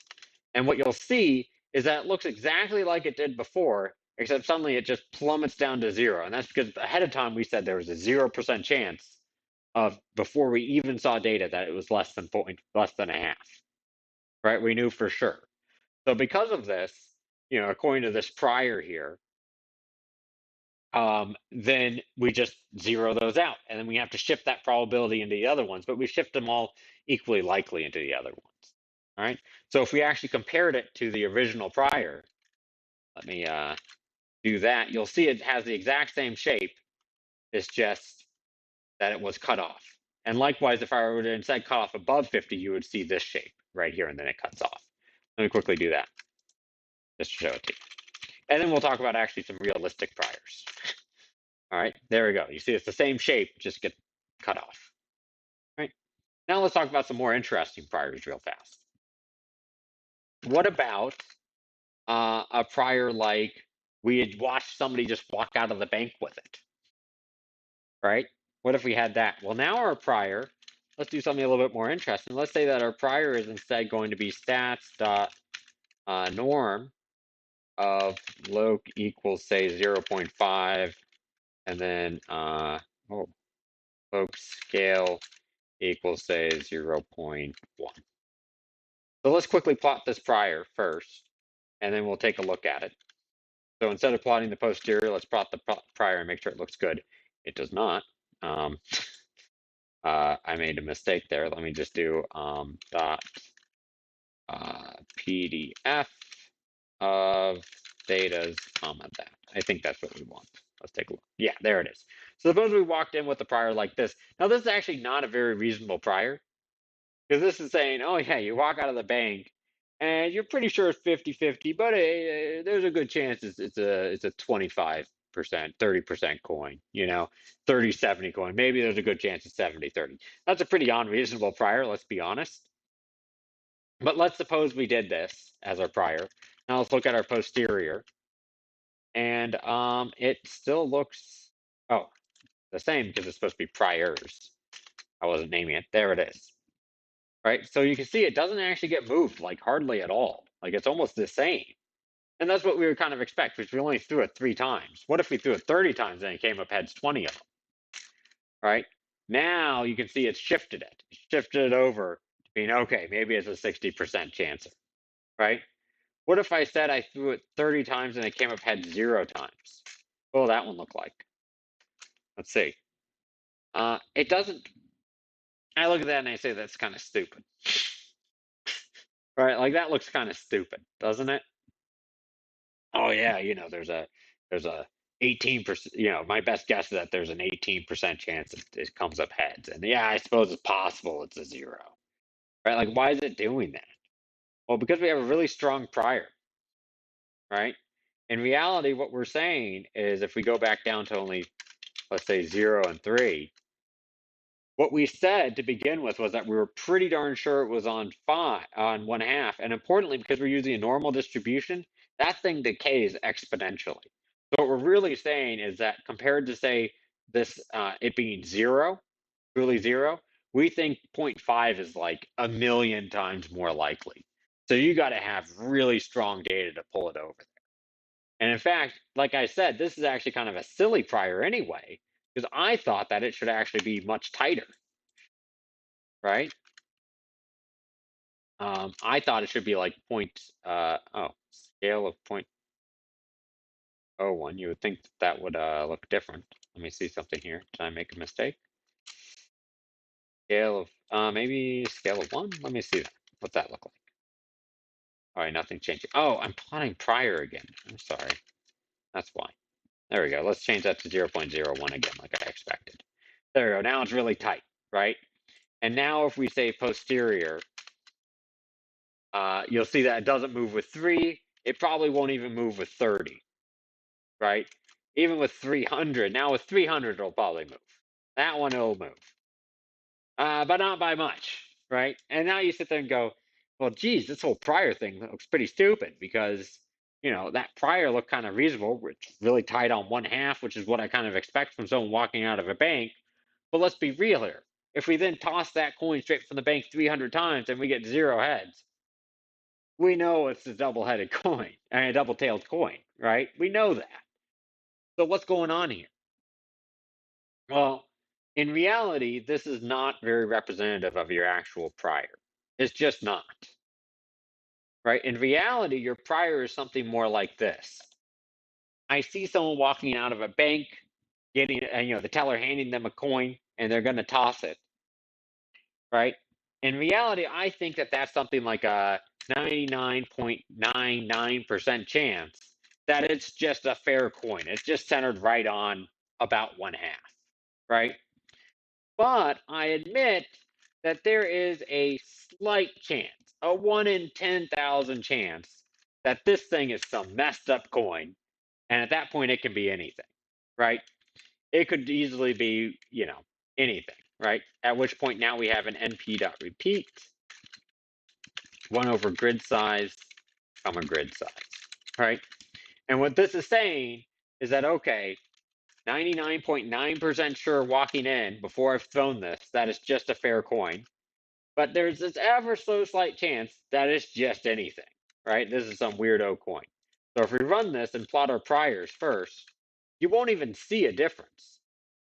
And what you'll see is that it looks exactly like it did before, except suddenly it just plummets down to 0. And that's because ahead of time we said there was a 0% chance of, before we even saw data, that it was less than a half, right? We knew for sure. So because of this, according to this prior here, then we just zero those out, and then we have to shift that probability into the other ones, but we shift them all equally likely into the other ones. All right. So if we actually compared it to the original prior, let me do that. You'll see it has the exact same shape. It's just that it was cut off. And likewise, if I were to instead cut off above 50, you would see this shape right here, and then it cuts off. Let me quickly do that just to show it to you. And then we'll talk about actually some realistic priors. All right, there we go. You see it's the same shape, just get cut off. All right, now let's talk about some more interesting priors real fast. What about a prior like we had watched somebody just walk out of the bank with it, right? What if we had that? Well, now our prior, let's do something a little bit more interesting. Let's say that our prior is instead going to be stats.norm of loc equals, say, 0.5, and then loc scale equals, say, 0.1. So let's quickly plot this prior first. and then we'll take a look at it. So instead of plotting the posterior, let's plot the prior and make sure it looks good. It does not. I made a mistake there. Let me just do dot PDF of theta's comma that. I think that's what we want. Let's take a look. Yeah, there it is. So suppose we walked in with the prior like this. Now this is actually not a very reasonable prior, because this is saying, oh yeah, you walk out of the bank and you're pretty sure it's 50-50, but there's a good chance it's a 25%, 30% coin, 30-70 coin. Maybe there's a good chance it's 70-30. That's a pretty unreasonable prior, let's be honest. But let's suppose we did this as our prior. Now let's look at our posterior. And it still looks, the same because it's supposed to be priors. I wasn't naming it. There it is. Right? So you can see it doesn't actually get moved, like hardly at all. Like it's almost the same. And that's what we would kind of expect, because we only threw it 3 times. What if we threw it 30 times and it came up heads 20 of them? Right? Now you can see it's shifted it. It's shifted it over to being, okay, maybe it's a 60% chance. Right? What if I said I threw it 30 times and it came up heads 0 times? What will that one look like? Let's see. It doesn't. I look at that and I say that's kind of stupid. Right? Like that looks kind of stupid, doesn't it? Oh yeah, there's a 18%, my best guess is that there's an 18% chance it comes up heads. And yeah, I suppose it's possible it's a 0. Right? Like why is it doing that? Well, because we have a really strong prior, right? In reality, what we're saying is if we go back down to only, let's say 0 and 3, what we said to begin with was that we were pretty darn sure it was on 1/2, and importantly, because we're using a normal distribution, that thing decays exponentially. So what we're really saying is that compared to say this it being 0, truly 0, we think 0.5 is like a million times more likely. So you got to have really strong data to pull it over there. And in fact, like I said, this is actually kind of a silly prior anyway, because I thought that it should actually be much tighter. Right? I thought it should be like scale of 0.01. You would think that would look different. Let me see something here. Did I make a mistake? Scale of, maybe scale of 1? Let me see that. What's that look like? All right, nothing changing. Oh, I'm plotting prior again. I'm sorry. That's why. There we go. Let's change that to 0.01 again, like I expected. There we go. Now it's really tight, right? And now if we say posterior, you'll see that it doesn't move with 3. It probably won't even move with 30, right? Even with 300. Now with 300, it'll probably move. That one it'll move, but not by much, right? And now you sit there and go, well, geez, this whole prior thing looks pretty stupid because, that prior looked kind of reasonable. It's really tight on 1/2, which is what I kind of expect from someone walking out of a bank. But let's be real here. If we then toss that coin straight from the bank 300 times and we get 0 heads, we know it's a double-headed coin, and a double-tailed coin, right? We know that. So what's going on here? Well, in reality, this is not very representative of your actual prior. It's just not. Right? In reality, your prior is something more like this. I see someone walking out of a bank, getting, the teller handing them a coin, and they're going to toss it. Right? In reality, I think that that's something like a 99.99% chance that it's just a fair coin. It's just centered right on about 1/2. Right? But I admit that there is a slight chance, a 1 in 10,000 chance, that this thing is some messed up coin. And at that point, it can be anything, right? It could easily be, anything, right? At which point now we have an np.repeat, 1 over grid size, comma grid size, right? And what this is saying is that, okay, 99.9% sure walking in before I've thrown this that it's just a fair coin. But there's this ever so slight chance that it's just anything, right? This is some weirdo coin. So if we run this and plot our priors first, you won't even see a difference,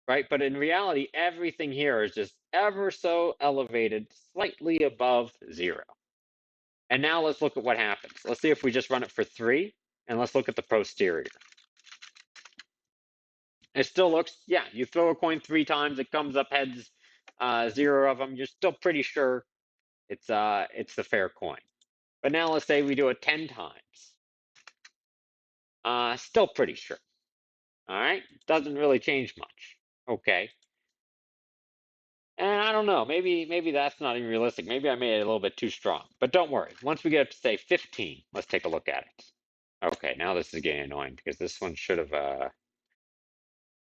right? But in reality, everything here is just ever so elevated, slightly above 0. And now let's look at what happens. Let's see if we just run it for 3, and let's look at the posterior. It still looks, yeah, you throw a coin 3 times, it comes up heads, 0 of them. You're still pretty sure it's the fair coin. But now let's say we do it 10 times. Still pretty sure. All right, doesn't really change much. Okay. And I don't know, maybe that's not even realistic. Maybe I made it a little bit too strong. But don't worry. Once we get up to say 15, let's take a look at it. Okay, now this is getting annoying because this one should have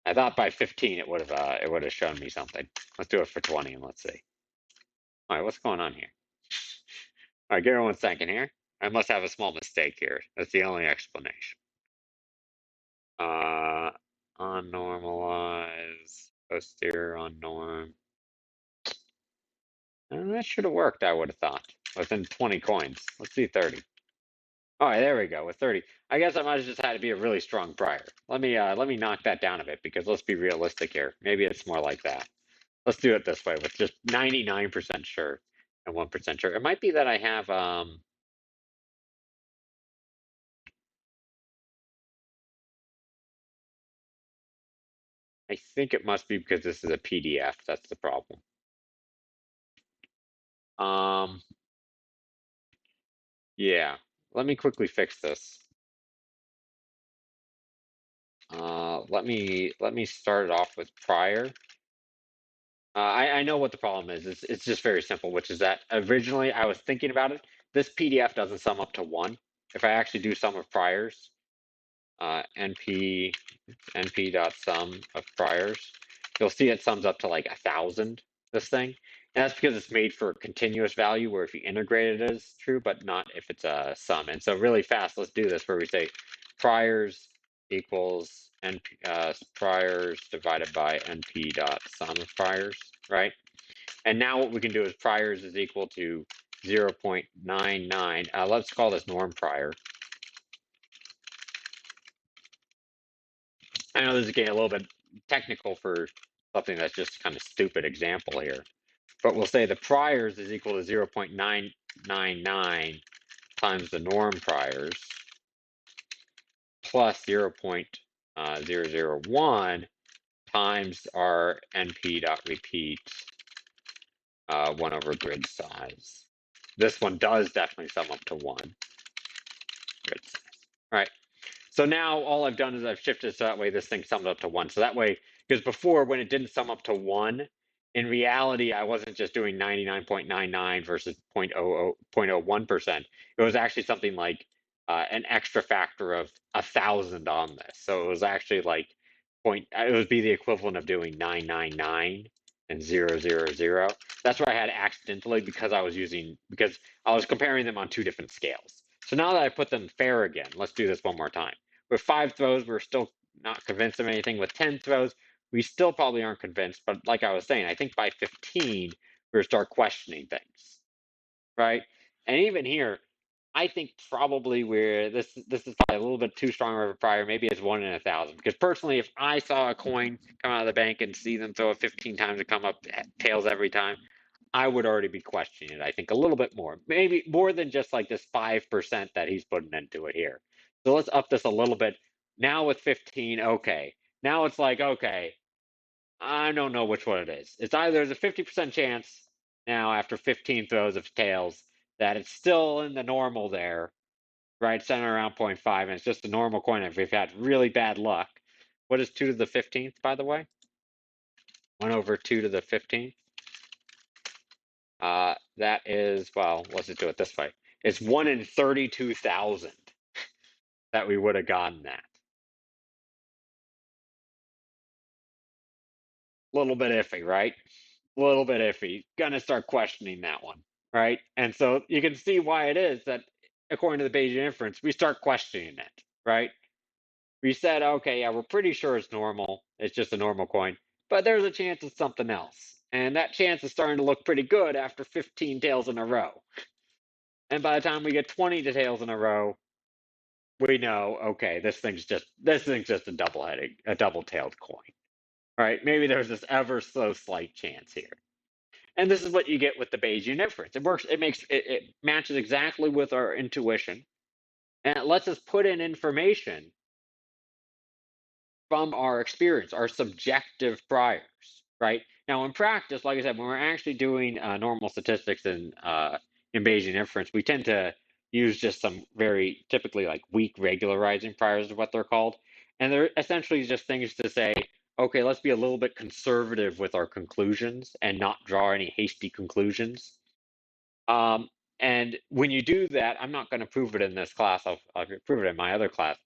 I thought by 15 it would have shown me something. Let's do it for 20 and let's see. All right, what's going on here? All right, give me 1 second here. I must have a small mistake here. That's the only explanation. Unnormalize, posterior on norm. That should have worked, I would have thought. Within 20 coins. Let's see 30. All right, there we go. With 30. I guess I might have just had to be a really strong prior. Let me knock that down a bit because let's be realistic here. Maybe it's more like that. Let's do it this way with just 99% sure and 1% sure. It might be that I have I think it must be because this is a PDF. That's the problem. Yeah. Let me quickly fix this. Let me start it off with prior. I know what the problem is. It's just very simple, which is that originally I was thinking about it. This PDF doesn't sum up to 1. If I actually do sum of priors, np.sum of priors, you'll see it sums up to like 1,000, this thing. And that's because it's made for a continuous value where if you integrate it as true, but not if it's a sum. And so really fast, let's do this where we say priors equals np priors divided by np.sum of priors, right? And now what we can do is priors is equal to 0.99. Let's call this norm prior. I know this is getting a little bit technical for something that's just kind of stupid example here, but we'll say the priors is equal to 0.999 times the norm priors plus 0.001 times our np.repeat 1 over grid size. This one does definitely sum up to 1 grid size. All right. So now all I've done is I've shifted so that way this thing sums up to 1. So that way, because before when it didn't sum up to 1, in reality, I wasn't just doing 99.99 versus 0.01%. It was actually something like an extra factor of 1,000 on this. So it was actually like it would be the equivalent of doing 999 and 000. That's where I had accidentally because I was comparing them on 2 different scales. So now that I put them fair again, let's do this one more time. With 5 throws, we're still not convinced of anything. With 10 throws, we still probably aren't convinced. But like I was saying, I think by 15, we're start questioning things, right? And even here, I think probably this is probably a little bit too strong of a prior. Maybe it's 1 in 1,000. Because personally, if I saw a coin come out of the bank and see them throw it 15 times and come up tails every time, I would already be questioning it. I think a little bit more, maybe more than just like this 5% that he's putting into it here. So let's up this a little bit. Now with 15, okay. Now it's like, okay, I don't know which one it is. It's either there's a 50% chance now after 15 throws of tails that it's still in the normal there, right? Center around 0.5, and it's just a normal coin if we've had really bad luck. What is 2 to the 15th, by the way? 1 over 2 to the 15th. That is, well, let's just do it this way. It's 1 in 32,000 that we would have gotten that. A little bit iffy, right? A little bit iffy. Gonna start questioning that one, right? And so you can see why it is that according to the Bayesian inference, we start questioning it, right? We said, okay, yeah, we're pretty sure it's normal. It's just a normal coin, but there's a chance it's something else. And that chance is starting to look pretty good after 15 tails in a row. And by the time we get 20 tails in a row, we know, okay, this thing's just a double-tailed coin, right? Maybe there's this ever so slight chance here. And this is what you get with the Bayesian inference. It works. It matches exactly with our intuition, and it lets us put in information from our experience, our subjective priors, right? Now, in practice, like I said, when we're actually doing normal statistics in Bayesian inference, we tend to use just some very typically like weak regularizing priors is what they're called. And they're essentially just things to say, okay, let's be a little bit conservative with our conclusions and not draw any hasty conclusions. And when you do that, I'm not going to prove it in this class, I'll prove it in my other class.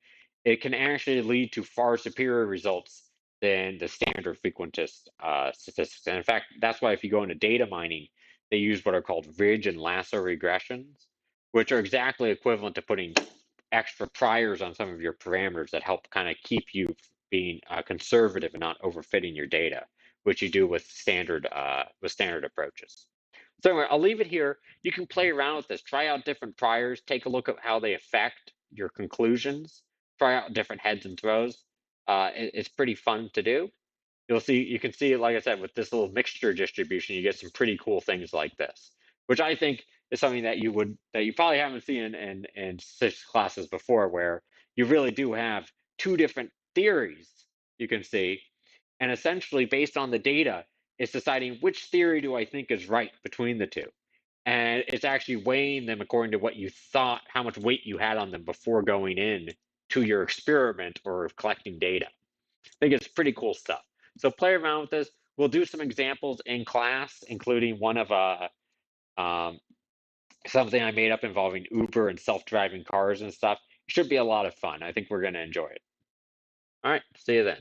It can actually lead to far superior results than the standard frequentist statistics. And in fact, that's why if you go into data mining, they use what are called ridge and lasso regressions, which are exactly equivalent to putting extra priors on some of your parameters that help kind of keep you being conservative and not overfitting your data, which you do with standard approaches. So anyway, I'll leave it here. You can play around with this, try out different priors, take a look at how they affect your conclusions, try out different heads and throws. It's pretty fun to do. You can see, like I said, with this little mixture distribution, you get some pretty cool things like this, which I think is something that you probably haven't seen in statistics classes before, where you really do have two different theories you can see, and essentially based on the data, it's deciding which theory do I think is right between the two. And it's actually weighing them according to what you thought, how much weight you had on them before going in to your experiment or collecting data. I think it's pretty cool stuff. So play around with this. We'll do some examples in class, including one of something I made up involving Uber and self-driving cars and stuff. It should be a lot of fun. I think we're going to enjoy it. All right, see you then.